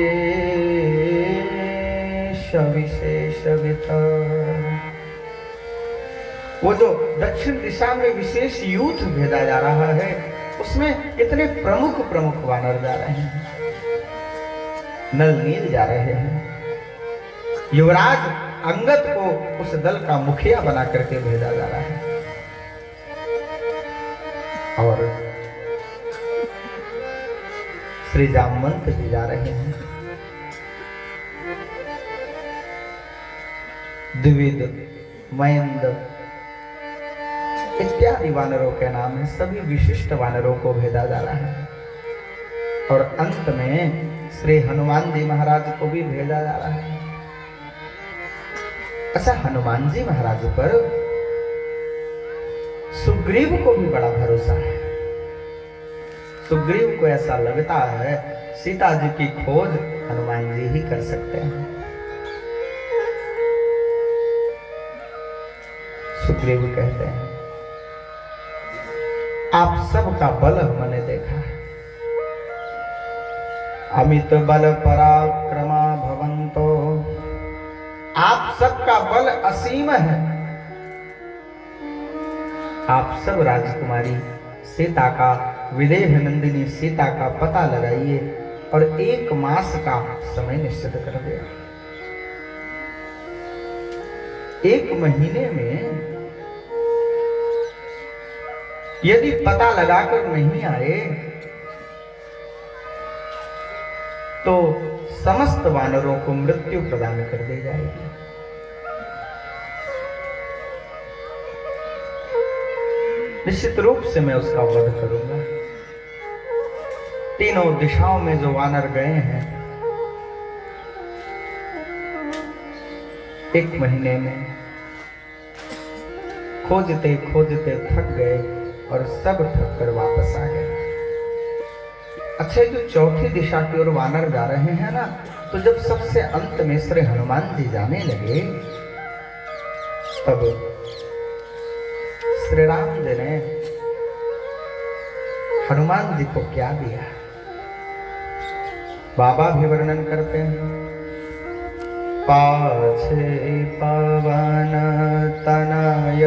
विशेषवित्। वो जो दक्षिण दिशा में विशेष यूथ भेजा जा रहा है, उसमें कितने प्रमुख प्रमुख वानर जा रहे हैं। नल नील जा रहे हैं। युवराज अंगद को उस दल का मुखिया बना करके भेजा जा रहा है। और श्री जामवंत जी जा रहे हैं। द्विविद, मयंद इत्यादि वानरों के नाम है। सभी विशिष्ट वानरों को भेजा जा रहा है। और अंत में श्री हनुमान जी महाराज को भी भेजा जा रहा है। अच्छा, हनुमान जी महाराज पर सुग्रीव को भी बड़ा भरोसा है। सुग्रीव को ऐसा लगता है सीता जी की खोज हनुमान जी ही कर सकते हैं। सुग्रीव कहते हैं, आप सबका बल हमने देखा है। अमित बल पराक्रमा भवन्तो, आप सबका बल असीम है। आप सब राजकुमारी सीता का, विदेह नंदिनी सीता का पता लगाइए और 1 मास का समय निश्चित कर दिया। 1 महीने में यदि पता लगाकर नहीं आए तो समस्त वानरों को मृत्यु प्रदान कर दी जाएगी। निश्चित रूप से मैं उसका वध करूंगा। तीनों दिशाओं में जो वानर गए हैं, 1 महीने में खोजते खोजते थक गए और सब थक कर वापस आ गए। अच्छा, जो चौथी दिशा की ओर वानर जा रहे हैं ना, तो जब सबसे अंत में श्री हनुमान जी जाने लगे, तब श्री राम जी ने हनुमान जी को क्या दिया, बाबा भी वर्णन करते हैं। पाछे पवन तनय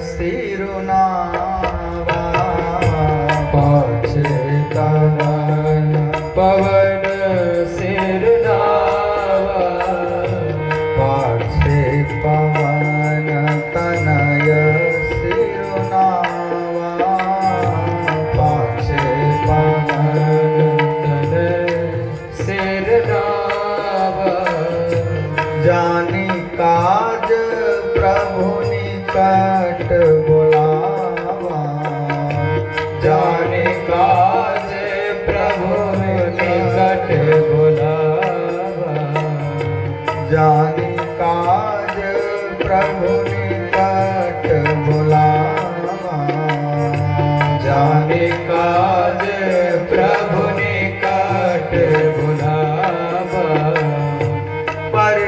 सिरुनावा, पाछे तनय पवन सिरुनावा, पाछे पवन तनय सिरुनावा, पाछे पवन तनय सिरुनावा, जानी काज प्रभु निकट बुलावा, जाने काज प्रभु निकट बुलावा, जानी काज प्रभु निकट बुलावा, जाने काज प्रभु निकट बुलावा, पर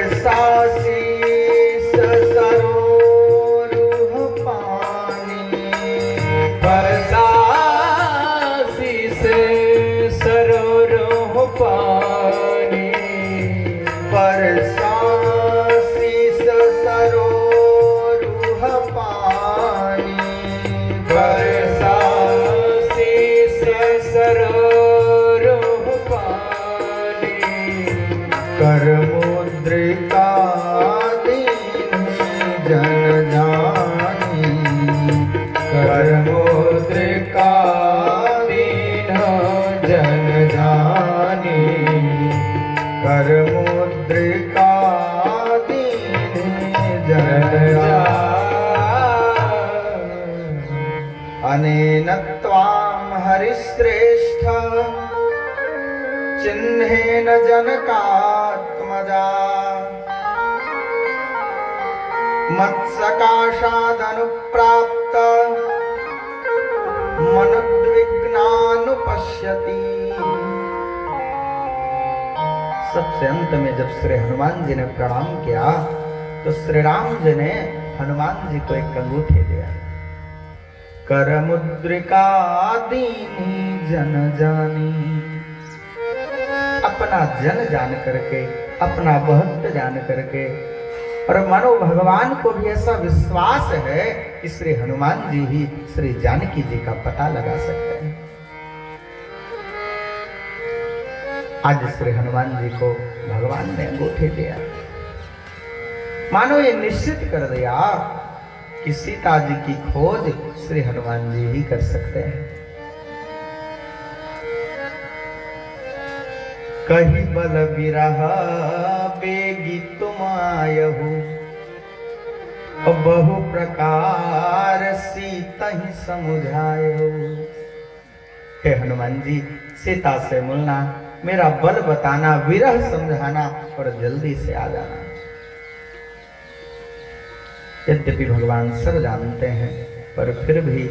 हरिश्रेष्ठ चिन्हेन जनकात्मजा मत्सकाशादनुप्राप्त मनुद्विग्नानुपश्यति। सबसे अंत में जब श्री हनुमान जी ने प्रणाम किया तो श्री राम जी ने हनुमान जी को एक अंगूठी दिया। कर मुद्रिका दीनी जन जानी, अपना जन जान करके, अपना भक्त जान करके, और मानो भगवान को भी ऐसा विश्वास है कि श्री हनुमान जी ही श्री जानकी जी का पता लगा सकते हैं। आज श्री हनुमान जी को भगवान ने अंगूठी दिया, मानो ये निश्चित कर दिया कि सीता जी की खोज श्री हनुमान जी ही कर सकते हैं। कही बल बिरह बेगी तुम आयहु, बहु प्रकार सीता ही समुझायहु। हे हनुमान जी, सीता से मिलना, मेरा बल बताना, विरह समझाना और जल्दी से आ जाना। यद्यपि भगवान सब जानते हैं पर फिर भी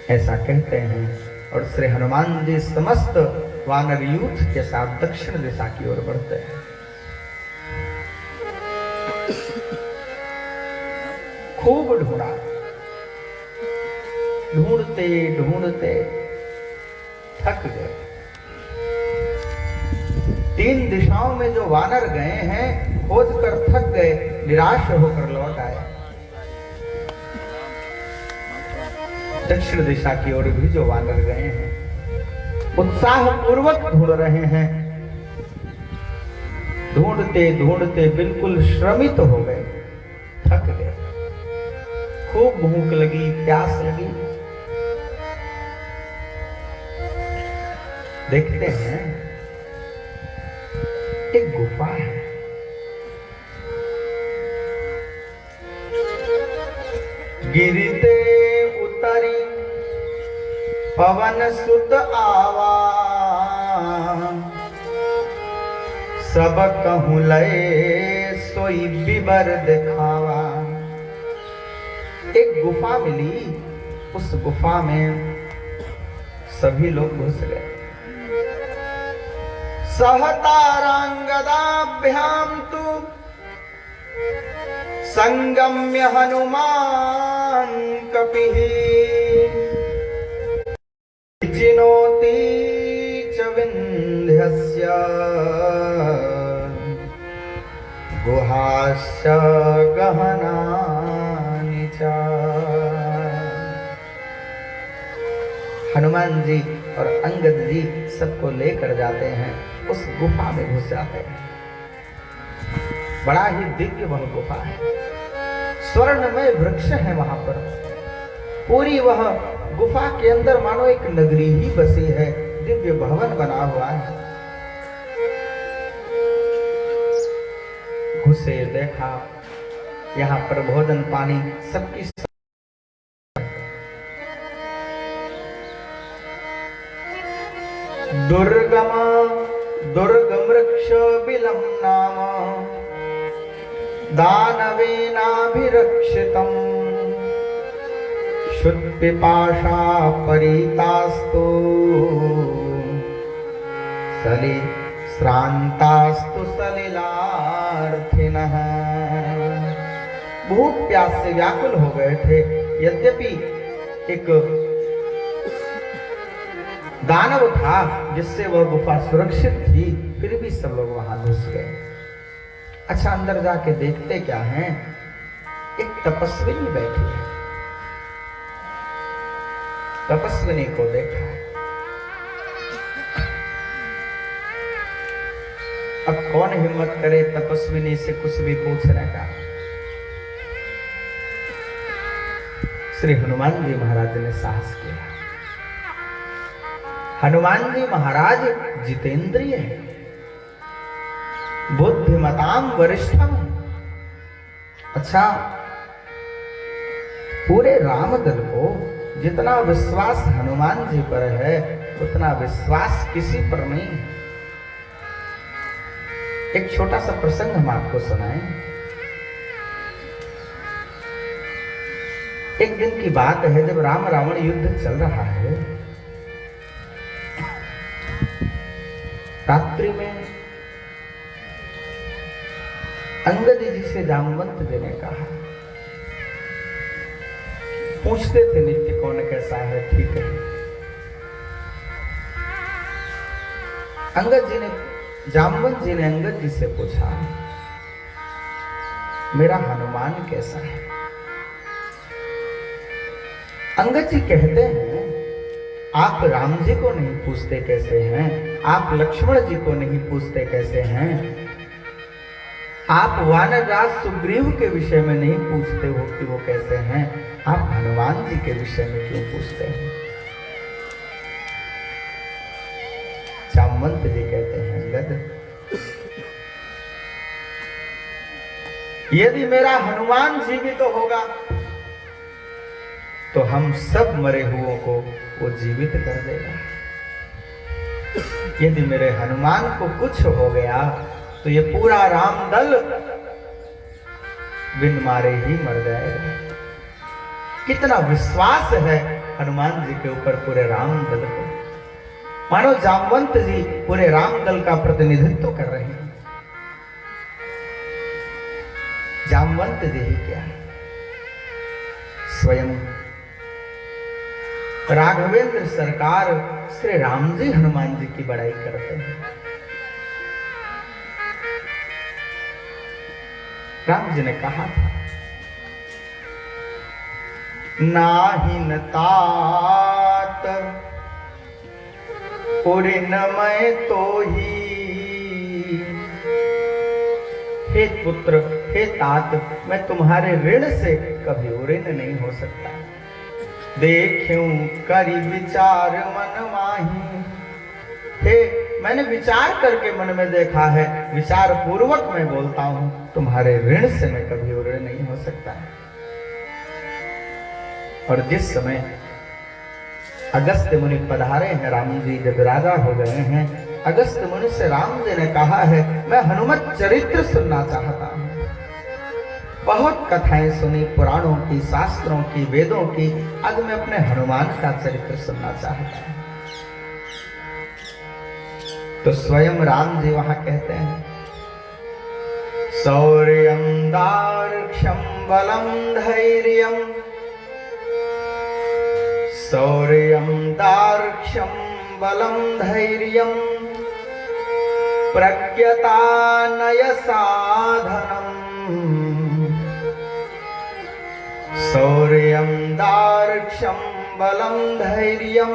ऐसा कहते हैं, और श्री हनुमान जी समस्त वानर यूथ के साथ दक्षिण दिशा की ओर बढ़ते हैं। खूब ढूंढा, ढूंढते ढूंढते थक गए। 3 दिशाओं में जो वानर गए हैं खोज कर थक गए, निराश होकर लौट आए। दक्षिण दिशा की ओर भी जो वानर गए हैं उत्साह पूर्वक ढूंढ रहे हैं। ढूंढते ढूंढते बिल्कुल श्रमित हो गए, थक गए, खूब भूख लगी, प्यास लगी। देखते हैं एक गुफा है, गिरते उतरी पवन सुत आवा, सब कहूं लए सोई बिबर दिखावा। एक गुफा मिली, उस गुफा में सभी लोग घुस गए। सहतारांगदाभ्याम तु संगम्य हनुमान कपिः, चिनोति च विन्ध्यस्य गुहाश्च गहनानि च। हनुमान जी और अंगद जी सबको लेकर जाते हैं, उस गुफा में घुस जाते हैं। बड़ा ही दिव्य वह गुफा है, स्वर्णमय वृक्ष है वहां पर। पूरी वह गुफा के अंदर मानो एक नगरी ही बसी है, दिव्य भवन बना हुआ है। घुसे, देखा, यहाँ पर भोजन पानी सबकी दुर्गम दुर्गम वृक्ष बिलम नाम दानवेनाभिरक्षितम्, शुद्धिपाशा परितास्तु सलि श्रांतास्तु सलिलार्थिनः। भूख प्यास से व्याकुल हो गए थे। यद्यपि एक दानव था जिससे वह गुफा सुरक्षित थी, फिर भी सब लोग वहां घुस गए। अच्छा, अंदर जाके देखते क्या हैं, एक तपस्विनी बैठी है। तपस्विनी को देखा। अब कौन हिम्मत करे तपस्विनी से कुछ भी पूछने का। श्री हनुमान जी महाराज ने साहस किया। हनुमान जी महाराज जितेंद्रिय है, बुद्धिमताम वरिष्ठम। अच्छा, पूरे रामदल को जितना विश्वास हनुमान जी पर है उतना विश्वास किसी पर नहीं है। एक छोटा सा प्रसंग हम आपको सुनाएं। एक दिन की बात है जब राम रावण युद्ध चल रहा है। रात्रि में अंगद जी से जामवंत जी ने कहा, पूछते थे नित्य कौन कैसा है, ठीक है। अंगद जी ने जामवंत जी ने अंगद जी से पूछा, मेरा हनुमान कैसा है? अंगद जी कहते हैं, आप राम जी को नहीं पूछते कैसे हैं, आप लक्ष्मण जी को नहीं पूछते कैसे हैं, आप वानरराज सुग्रीव के विषय में नहीं पूछते हो कि वो कैसे हैं, आप हनुमान जी के विषय में क्यों पूछते हैं? जामवंत जी कहते हैं, अंगद, यदि मेरा हनुमान जीवित तो होगा तो हम सब मरे हुओं को वो जीवित कर देगा। यदि मेरे हनुमान को कुछ हो गया तो ये पूरा राम दल बिन मारे ही मर जाएगा। कितना विश्वास है हनुमान जी के ऊपर पूरे राम दल को। मानो जामवंत जी पूरे राम दल का प्रतिनिधित्व कर रहे हैं। जामवंत जी ही क्या, स्वयं राघवेंद्र सरकार श्री राम जी हनुमान जी की बड़ाई करते हैं। राम जी ने कहा था, नाहि न तात उरे न मैं तो ही। हे पुत्र, हे तात, मैं तुम्हारे ऋण से कभी ऋण नहीं हो सकता। देखूं करी विचार मन माही। हे, मैंने विचार करके मन में देखा है, विचार पूर्वक मैं बोलता हूं, तुम्हारे ऋण से मैं कभी ऋण नहीं हो सकता। और जिस समय अगस्त्य मुनि पधारे हैं, राम जी जब राजा हो गए हैं, अगस्त्य मुनि से राम जी ने कहा है, मैं हनुमत चरित्र सुनना चाहता हूं। बहुत कथाएं सुनी, पुराणों की, शास्त्रों की, वेदों की, आज मैं अपने हनुमान का चरित्र सुनना चाहता हूं। तो स्वयं राम जी वहां कहते हैं, शौर्यं दार्ढ्यं बलं धैर्यं, शौर्यं दार्ढ्यं बलं धैर्यं, प्रज्ञता नय साधनम्। शौर्यं दार्ढ्यं बलं धैर्यं,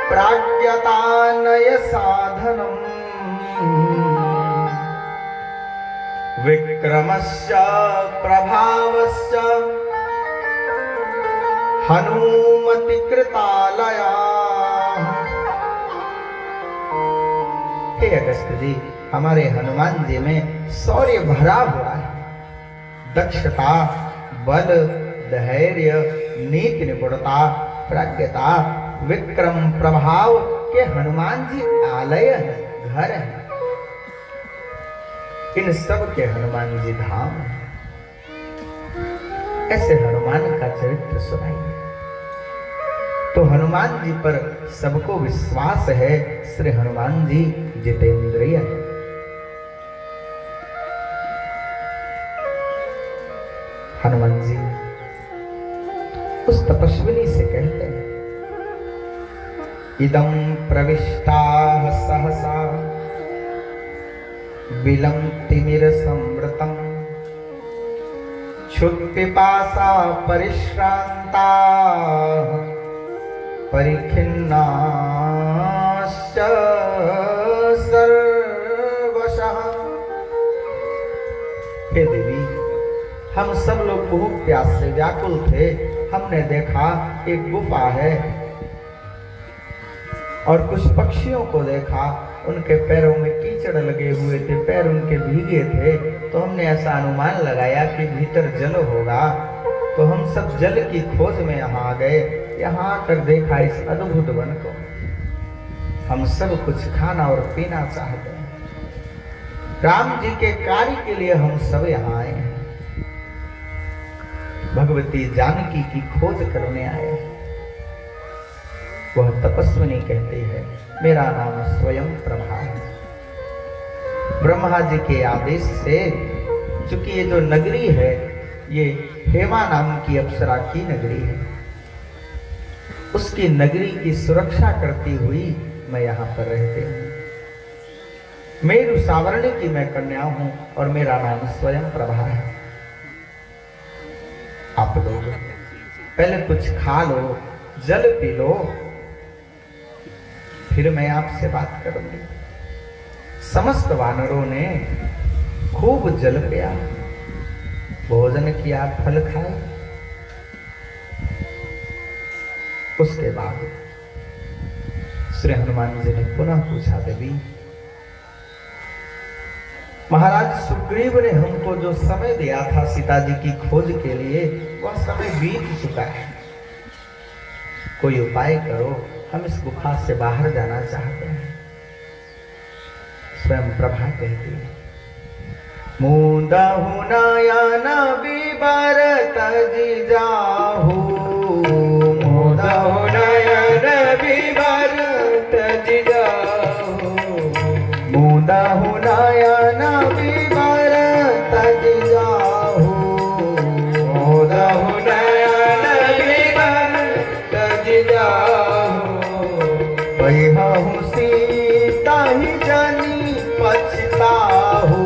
प्राज्ञतानय साधनम्। विक्रमस्य प्रभावस्य हनुमति कृतालया। हे अगस्त्य जी, हमारे हनुमान जी में शौर्य भरा हुआ है। दक्षता, बल, धैर्य, नीति निपुणता, प्रज्ञता, विक्रम, प्रभाव के हनुमान जी आलय है, घर है। इन सब के हनुमान जी धाम है। ऐसे हनुमान का चरित्र सुनाइए। तो हनुमान जी पर सबको विश्वास है। श्री हनुमान जी जितेंद्रिय है। हनुमान जी उस तपस्विनी से कहते हैं, इदं प्रविष्टाः सहसा विलम्तिमिरसंवृतम् क्षुत्पिपासा परिश्रान्ता परिखिन्नाश्च सर्वशः। हे देवी, हम सब लोग भूख प्यास से व्याकुल थे। हमने देखा एक गुफा है और कुछ पक्षियों को देखा, उनके पैरों में कीचड़ लगे हुए थे, पैर उनके भीगे थे। तो हमने ऐसा अनुमान लगाया कि भीतर जल होगा। तो हम सब जल की खोज में यहाँ आ गए। यहाँ आकर देखा इस अद्भुत वन को। हम सब कुछ खाना और पीना चाहते हैं। राम जी के कार्य के लिए हम सब यहाँ आए हैं। भगवती जानकी की खोज करने आए हैं। वह तपस्विनी कहती है, मेरा नाम स्वयं प्रभा है। ब्रह्मा जी के आदेश से, चूंकि ये जो नगरी है ये हेमा नाम की अप्सरा की नगरी है, उसकी नगरी की सुरक्षा करती हुई मैं यहाँ पर रहती हूँ। मेरु सावरणी की मैं कन्या हूं और मेरा नाम स्वयं प्रभा है। आप लोग पहले कुछ खा लो, जल पी लो, फिर मैं आपसे बात करूंगी। समस्त वानरों ने खूब जल पिया, भोजन किया, फल खाए। उसके बाद श्री हनुमान जी ने पुनः पूछा, देवी महाराज सुग्रीव ने हमको जो समय दिया था सीता जी की खोज के लिए, वह समय बीत चुका है। कोई उपाय करो, हम इस गुफा से बाहर जाना चाहते हैं। स्वयं प्रभा कहती है, मुंदहु नयन विबर तजि जाहु, मुदहु नयन विबर तजि जाहु, मुंदहु नयन विबर तजि जाहु, मुदहु नयन विबर तजि जाहु, पहिहु सीता ही जनी पछताहु,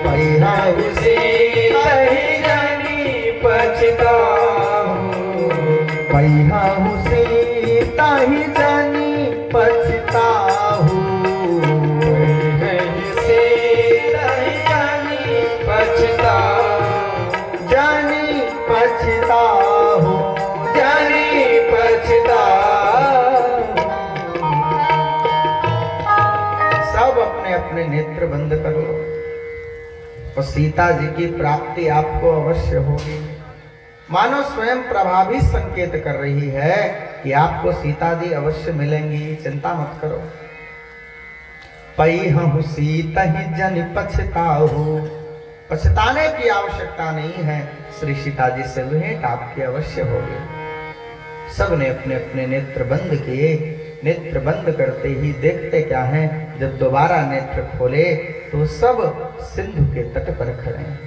पहिहु सीता ही जनी पछताहु, पहिहु सीता ही जनी पछताहु, पहिहु सीता ही जनी पछताहु, जनी पछताहु, जनी पछताहु। सब अपने अपने नेत्र बंद कर लो और सीता जी की प्राप्ति आपको अवश्य होगी। मानो स्वयं प्रभा भी संकेत कर रही है कि आपको सीता जी अवश्य मिलेंगी, चिंता मत करो। पहिहु सीता ही जन पछताहु, पछताने की आवश्यकता नहीं है, श्री सीता जी से भेंट आपकी अवश्य होगी। सबने अपने अपने नेत्र बंद किए। नेत्र बंद करते ही देखते क्या है, जब दोबारा नेत्र खोले तो सब सिंधु के तट पर खड़े हैं।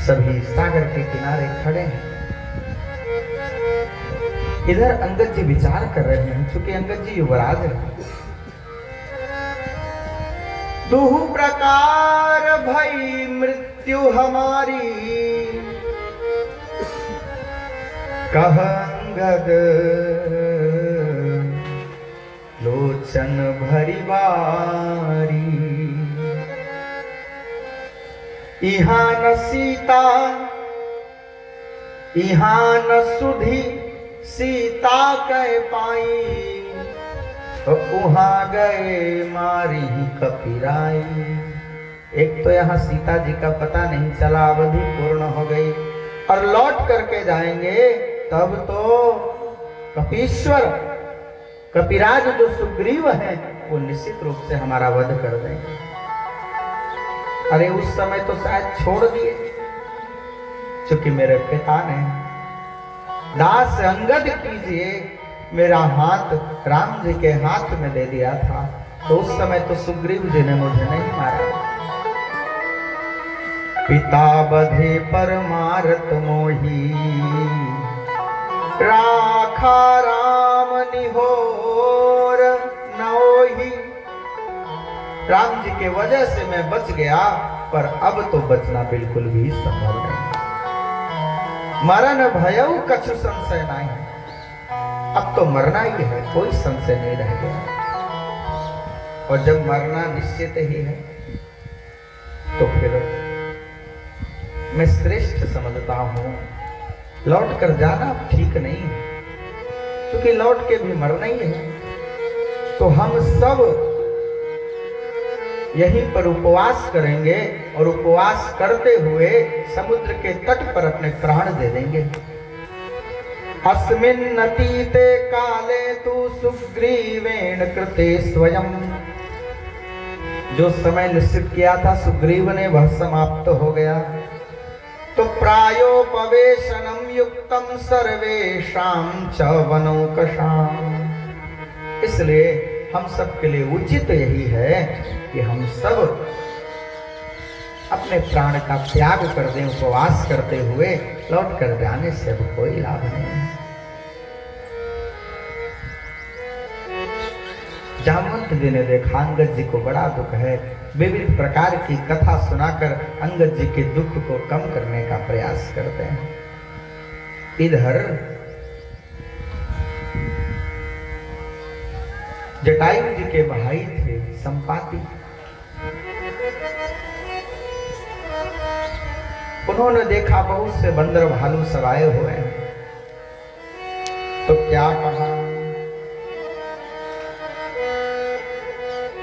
सभी सागर के किनारे खड़े हैं। इधर अंगद जी विचार कर रहे हैं, क्योंकि अंगद जी युवराज हैं। दुहु प्रकार भई मृत्यु हमारी, कह अंगद लोचन भरी बारी। इहाँ न सीता इहाँ न सुधी सीता कह पाई, उहाँ गए मारी कपिराई। एक तो यहाँ सीता जी का पता नहीं चला, अवधि पूर्ण हो गई, और लौट करके जाएंगे तब तो कपीश्वर कपिराज जो सुग्रीव है वो निश्चित रूप से हमारा वध कर देंगे। अरे उस समय तो शायद छोड़ दिए, क्योंकि मेरे पिता ने दास अंगद कीजिए मेरा हाथ राम जी के हाथ में दे दिया था, तो उस समय तो सुग्रीव जी ने मुझे नहीं मारा। पिता बधे पर मारत मोही, राखा राम निहोर नोही। राम जी के वजह से मैं बच गया, पर अब तो बचना बिल्कुल भी संभव नहीं। मरण भयउ कछु संशय नहीं, अब तो मरना ही है, कोई संशय नहीं रह गया। और जब मरना निश्चित ही है तो फिर मैं श्रेष्ठ समझता हूं लौट कर जाना ठीक नहीं है, क्योंकि लौट के भी मरना ही है। तो हम सब यहीं पर उपवास करेंगे और उपवास करते हुए समुद्र के तट पर अपने प्राण दे देंगे। अस्मिन् अतीते काले तु सुग्रीवेण कृते स्वयं, जो समय निश्चित किया था सुग्रीव ने वह समाप्त हो गया। तो प्रायोपवेशनम युक्तम सर्वेषां च वनौकसाम्, इसलिए हम सब के लिए उचित यही है कि हम सब अपने प्राण का त्याग कर दें। उपवास करते हुए लौट कर जाने से अब कोई लाभ नहीं। जामवंत जी ने देखा अंगद जी को बड़ा दुख है, विविध प्रकार की कथा सुनाकर अंगद जी के दुख को कम करने का प्रयास करते हैं। इधर जटायु जी के भाई थे संपाति, उन्होंने देखा बहुत से बंदर भालू सब आए हुए हैं, तो क्या कहा,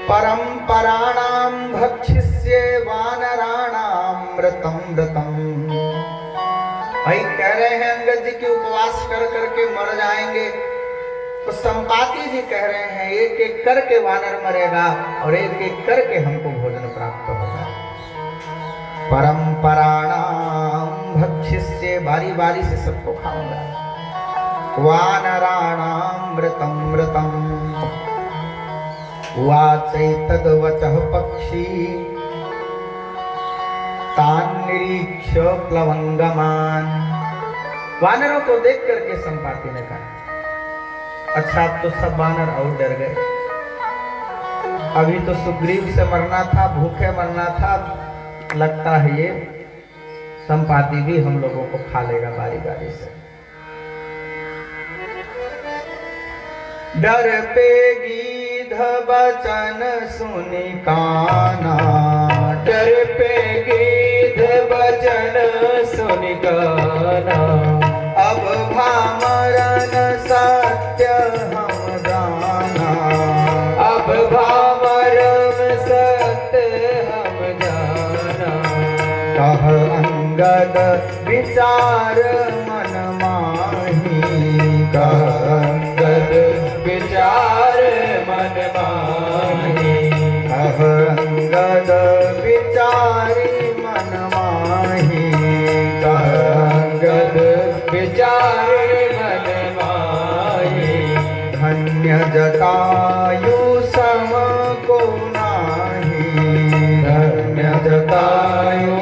परंपराणां भक्षिष्ये वानराणां व्रतं व्रतं। भाई कह रहे हैं अंगद जी की उपवास कर करके मर जाएंगे, तो संपाति जी कह रहे हैं एक एक करके वानर मरेगा और एक एक करके हमको भोजन प्राप्त होगा। परंपराणां भक्षिष्ये, बारी बारी से सबको खाऊंगा। वानराणां व्रतं व्रतं, वाचैतद्वचः पक्षी तान् निरीक्ष्य प्लवंगमान्। वानरों को देख करके संपाति ने कहा, अच्छा अब तो सब वानर और डर गए, अभी तो सुग्रीव से मरना था, भूखे मरना था, लगता है ये संपाति भी हम लोगों को खा लेगा बारी बारी से। डर पे गीध बचन सुनि काना, डर पे गीध बचन सुनि काना। अब भामरन सत्य हम जाना, अब भामरन सत्य हम जाना। कह अंगद विचार मन माही, कह अंगद विचार मन माही। कह अंगद विचारी मन माही, कह अंगद विचारे मन माही। धन्य जटायु सम को नाही, धन्य जटायु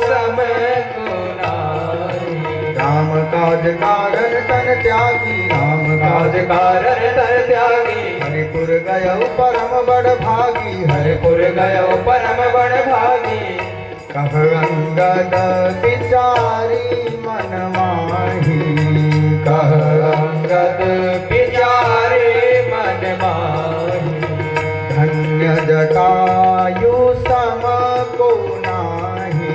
सम को नाही। राम काज कारण तन त्यागी, राम काज कारण तन त्यागी। हरिपुर गयो परम बड़ भागी, हरिपुर गयो परम बड़ भागी। कह अंगद विचारी मन माही, कह अंगद विचारे मन माही। धन्य जटायु सम को नाही,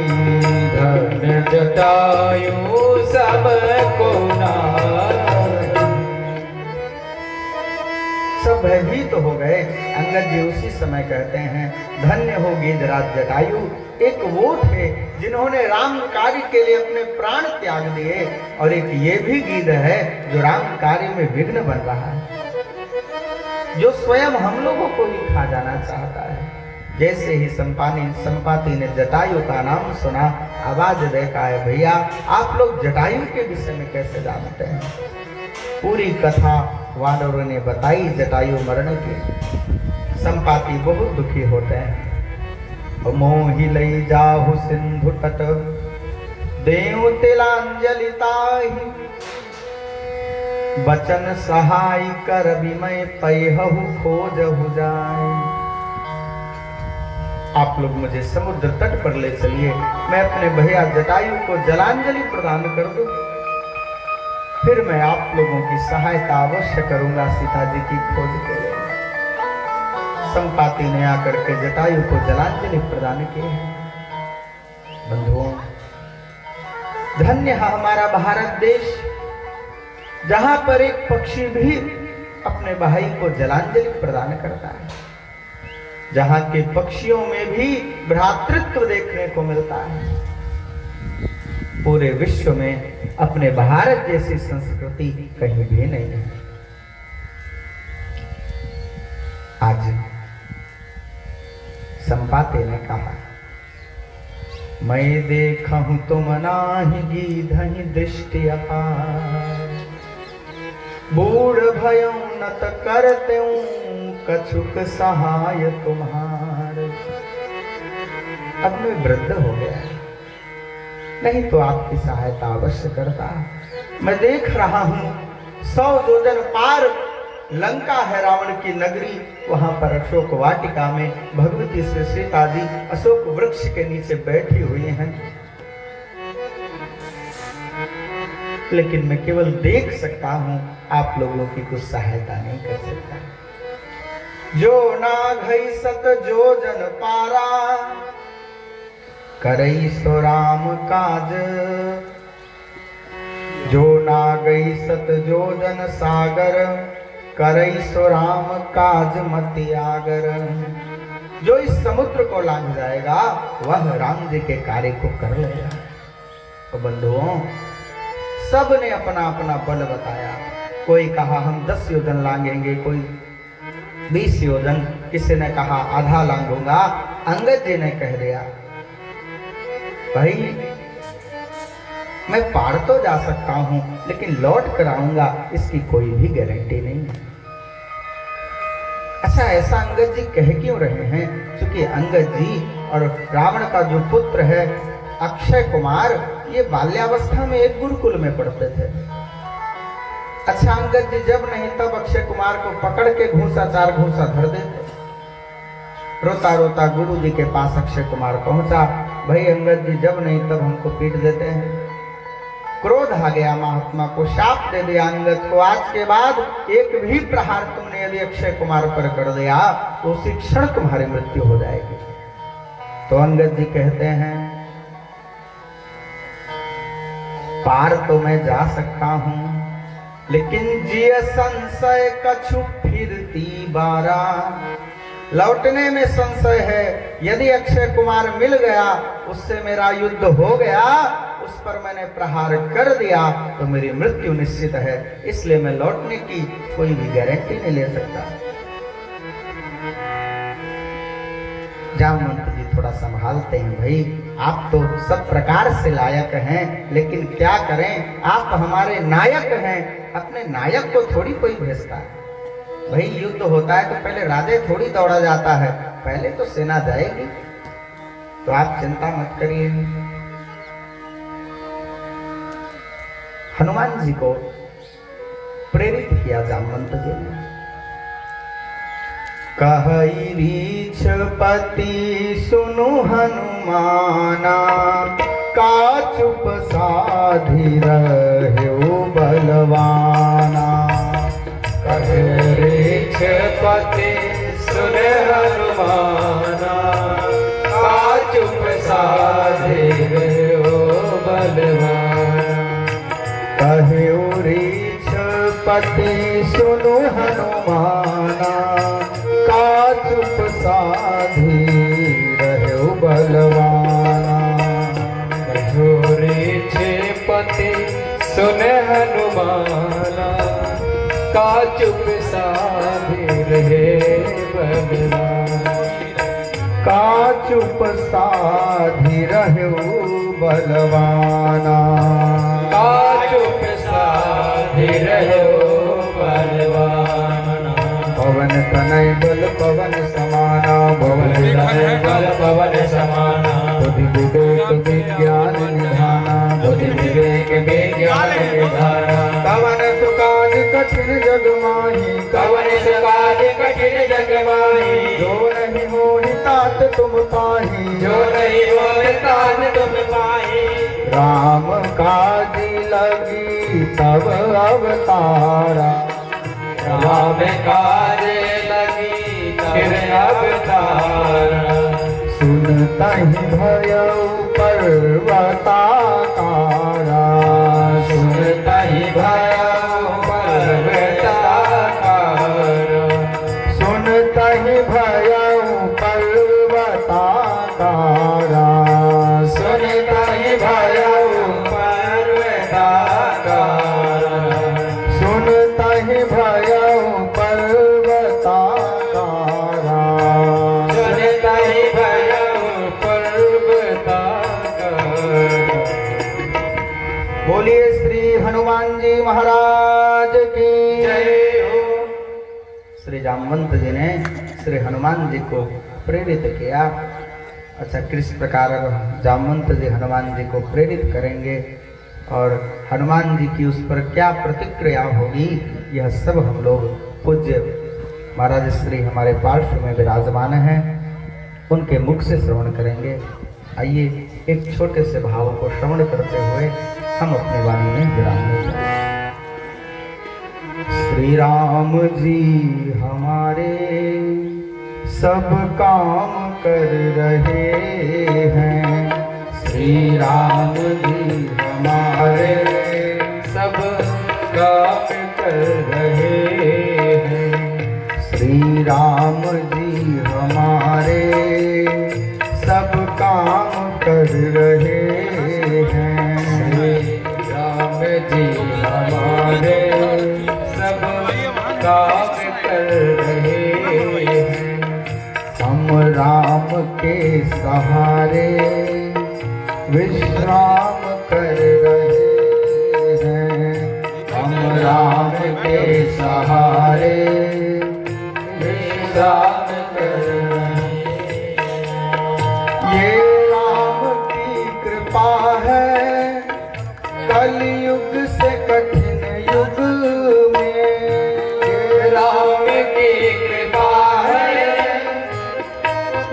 धन्य जटायु सम को नाही। सब भयभीत हो गए। अंगद जी उसी समय कहते हैं, धन्य हो गिरिराज जटायु, एक वो थे जिन्होंने राम कार्य के लिए अपने प्राण त्याग दिए, और एक ये भी गीध है जो राम कार्य में विघ्न बन रहा है, जो स्वयं हम लोगों को ही खा जाना चाहता है। जैसे ही संपाति ने जटायु का नाम सुना, आवाज देखा है, भैया आप लोग जटायु के विषय में कैसे जानते हैं? पूरी कथा वानरों ने बताई जटायु मरने की। संपाति बहुत दुखी होते हैं। मोहि लई जाहु सिंधु तट, देव तिलांजलि ताहि। बचन सहाय कर विमय पैहु खोजहु जाय। आप लोग मुझे समुद्र तट पर ले चलिए, मैं अपने भैया जटायु को जलांजलि प्रदान कर दूं, फिर मैं आप लोगों की सहायता अवश्य करूंगा सीता जी की खोज के लिए। संपाति ने आकर के जटायु को जलांजलि प्रदान की। बंधुओं, धन्य है हमारा भारत देश, जहां पर एक पक्षी भी अपने भाई को जलांजलि प्रदान करता है। जहां के पक्षियों में भी भ्रातृत्व देखने को मिलता है। पूरे विश्व में अपने भारत जैसी संस्कृति कहीं भी नहीं है। आज संपाते ने कहा, मैं देखूं तुम नाही गीधहि दृष्टि अपार, बूढ़ भयं नत करते कछुक सहाय तुम्हारे। अब मैं वृद्ध हो गया, नहीं तो आपकी सहायता अवश्य करता। मैं देख रहा हूं 100 योजन पार लंका है रावण की नगरी, वहां पर अशोक वाटिका में भगवती श्री सीता जी अशोक वृक्ष के नीचे बैठी हुई हैं, लेकिन मैं केवल देख सकता हूं, आप लोगों की कुछ सहायता नहीं कर सकता। जो ना घई सत जो जन पारा, करई सो राम काज, जो ना गई सत जो जन सागर, करई सो राम काज मति आगर। जो इस समुद्र को लांघ जाएगा वह राम जी के कार्य को कर लेगा। तो बंधुओं, सब ने अपना अपना बल बताया। कोई कहा हम 10 योजन लांघेंगे, कोई 20 योजन, किसी ने कहा आधा लांघूंगा। अंगद जी ने कह दिया, भाई मैं पार तो जा सकता हूं, लेकिन लौट कर आऊंगा इसकी कोई भी गारंटी नहीं है। अच्छा, ऐसा अंगद जी कह क्यों रहे हैं? क्योंकि अंगद जी और रावण का जो पुत्र है अक्षय कुमार, ये बाल्यावस्था में एक गुरुकुल में पढ़ते थे। अच्छा, अंगद जी जब नहीं तब अक्षय कुमार को पकड़ के घूंसा 4 घूंसा धर देते। रोता रोता गुरु जी के पास अक्षय कुमार पहुंचा, भाई अंगद जी जब नहीं तब हमको पीट देते हैं। क्रोध आ गया महात्मा को, शाप दे दिया अंगद को, आज के बाद एक भी प्रहार तुमने यदि अक्षय कुमार पर कर दिया तो उसी क्षण तुम्हारी मृत्यु हो जाएगी। तो अंगद जी कहते हैं, पार तो मैं जा सकता हूं, लेकिन जिय संशय कछु फिरती बारा। लौटने में संशय है, यदि अक्षय कुमार मिल गया, उससे मेरा युद्ध हो गया, उस पर मैंने प्रहार कर दिया तो मेरी मृत्यु निश्चित है, इसलिए मैं लौटने की कोई भी गारंटी नहीं ले सकता। जामवंत जी थोड़ा संभालते हैं, भाई आप तो सब प्रकार से लायक हैं, लेकिन क्या करें, आप हमारे नायक हैं, अपने नायक को थोड़ी कोई भेजता है। भाई युद्ध होता है तो पहले राजे थोड़ी दौड़ा जाता है, पहले तो सेना जाएगी, तो आप चिंता मत करिए। हनुमान जी को प्रेरित किया जामवंत जी ने, कहई रीछ पति सुनु हनुमाना, का चुप साधि रह्यो बलवाना। कहई रीछ पति सुन हनुमाना, का चुप साधि रह्यो बलवाना। कहयो रीछ पति सुनु हनुमाना, का चुप साधि रह्यो बलवाना। कहयो रीछ पति सुन हनुमाना, का चुप साधि रहे बलवाना। का चुप साधि रह्यो बलवाना। का चुप साधि रह्यो बलवाना। पवन तनय बल पवन समाना, पवन तनय बल पवन समाना। बुद्धि विवेक विज्ञान निधाना, बुद्धि विवेक विज्ञान निधाना। पवन सुकाज कठिन जग माही, पवन सुकाज कठिन जग माही। जो नहीं मोहि तात तुम पाही, जो नहीं मोहि तात तुम पाही। राम काज लगी तब अवतारा, राम काज लगी फिर अवतारा। सुनतहि भयउ पर्वताकारा, सुनतहि भयउ पर्वताकारा। सुनतहि भयउ भयउ पर्वताकारा। सुन तहि भयउ पर्वताकारा। बोलिए श्री हनुमान जी महाराज की जय हो। श्री जामवंत जी ने श्री हनुमान जी को प्रेरित किया। अच्छा, किस प्रकार जामवंत जी हनुमान जी को प्रेरित करेंगे और हनुमान जी की उस पर क्या प्रतिक्रिया होगी, यह सब हम लोग पूज्य महाराज श्री हमारे पार्श्व में विराजमान हैं, उनके मुख से श्रवण करेंगे। आइए एक छोटे से भाव को श्रवण करते हुए हम अपनी वाणी में विराम लेते हैं। श्री राम जी हमारे सब काम कर रहे हैं। श्री राम जी हमारे सब काम कर रहे हैं। श्री राम जी हमारे सब काम कर रहे हैं। श्री राम जी हमारे सब काम कर रहे हैं। हम राम के सहारे विश्राम कर रहे हैं। हम राम के सहारे विश्राम कर रहे हैं। ये राम की कृपा है कलयुग से कठिन युग में। ये राम की कृपा है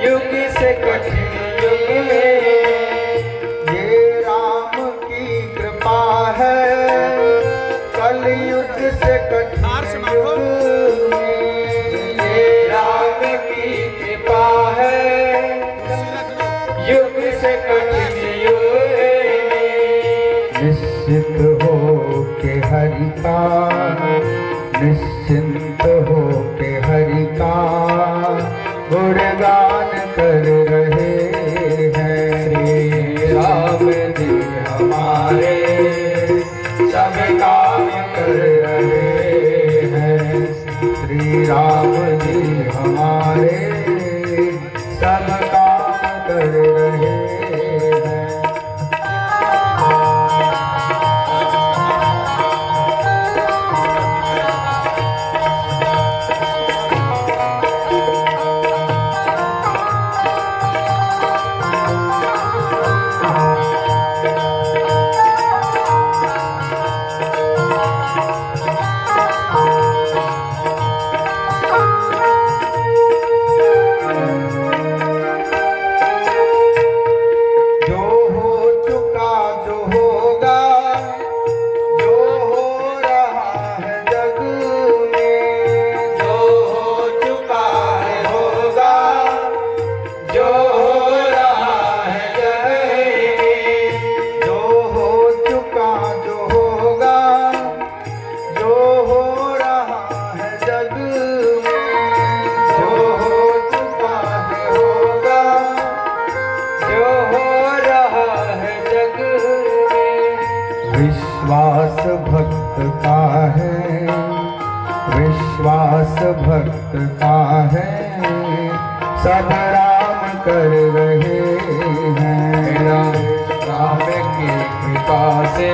युग से कठिन युग में। ये राम की कृपा है कलयुग से कठिन युग में। ये राम की कृपा है युग से कठिन युग में। निश्चित हो के हरि का, निश्चिंत हो के हरि का गुणगान कर रहे हैं। श्री राम जी हमारे सब काम कर रहे हैं। श्री राम जी हमारे सब काम कर रहे हैं। विश्वास भक्त का है, विश्वास भक्त का है, सब राम कर रहे हैं। राम की कृपा से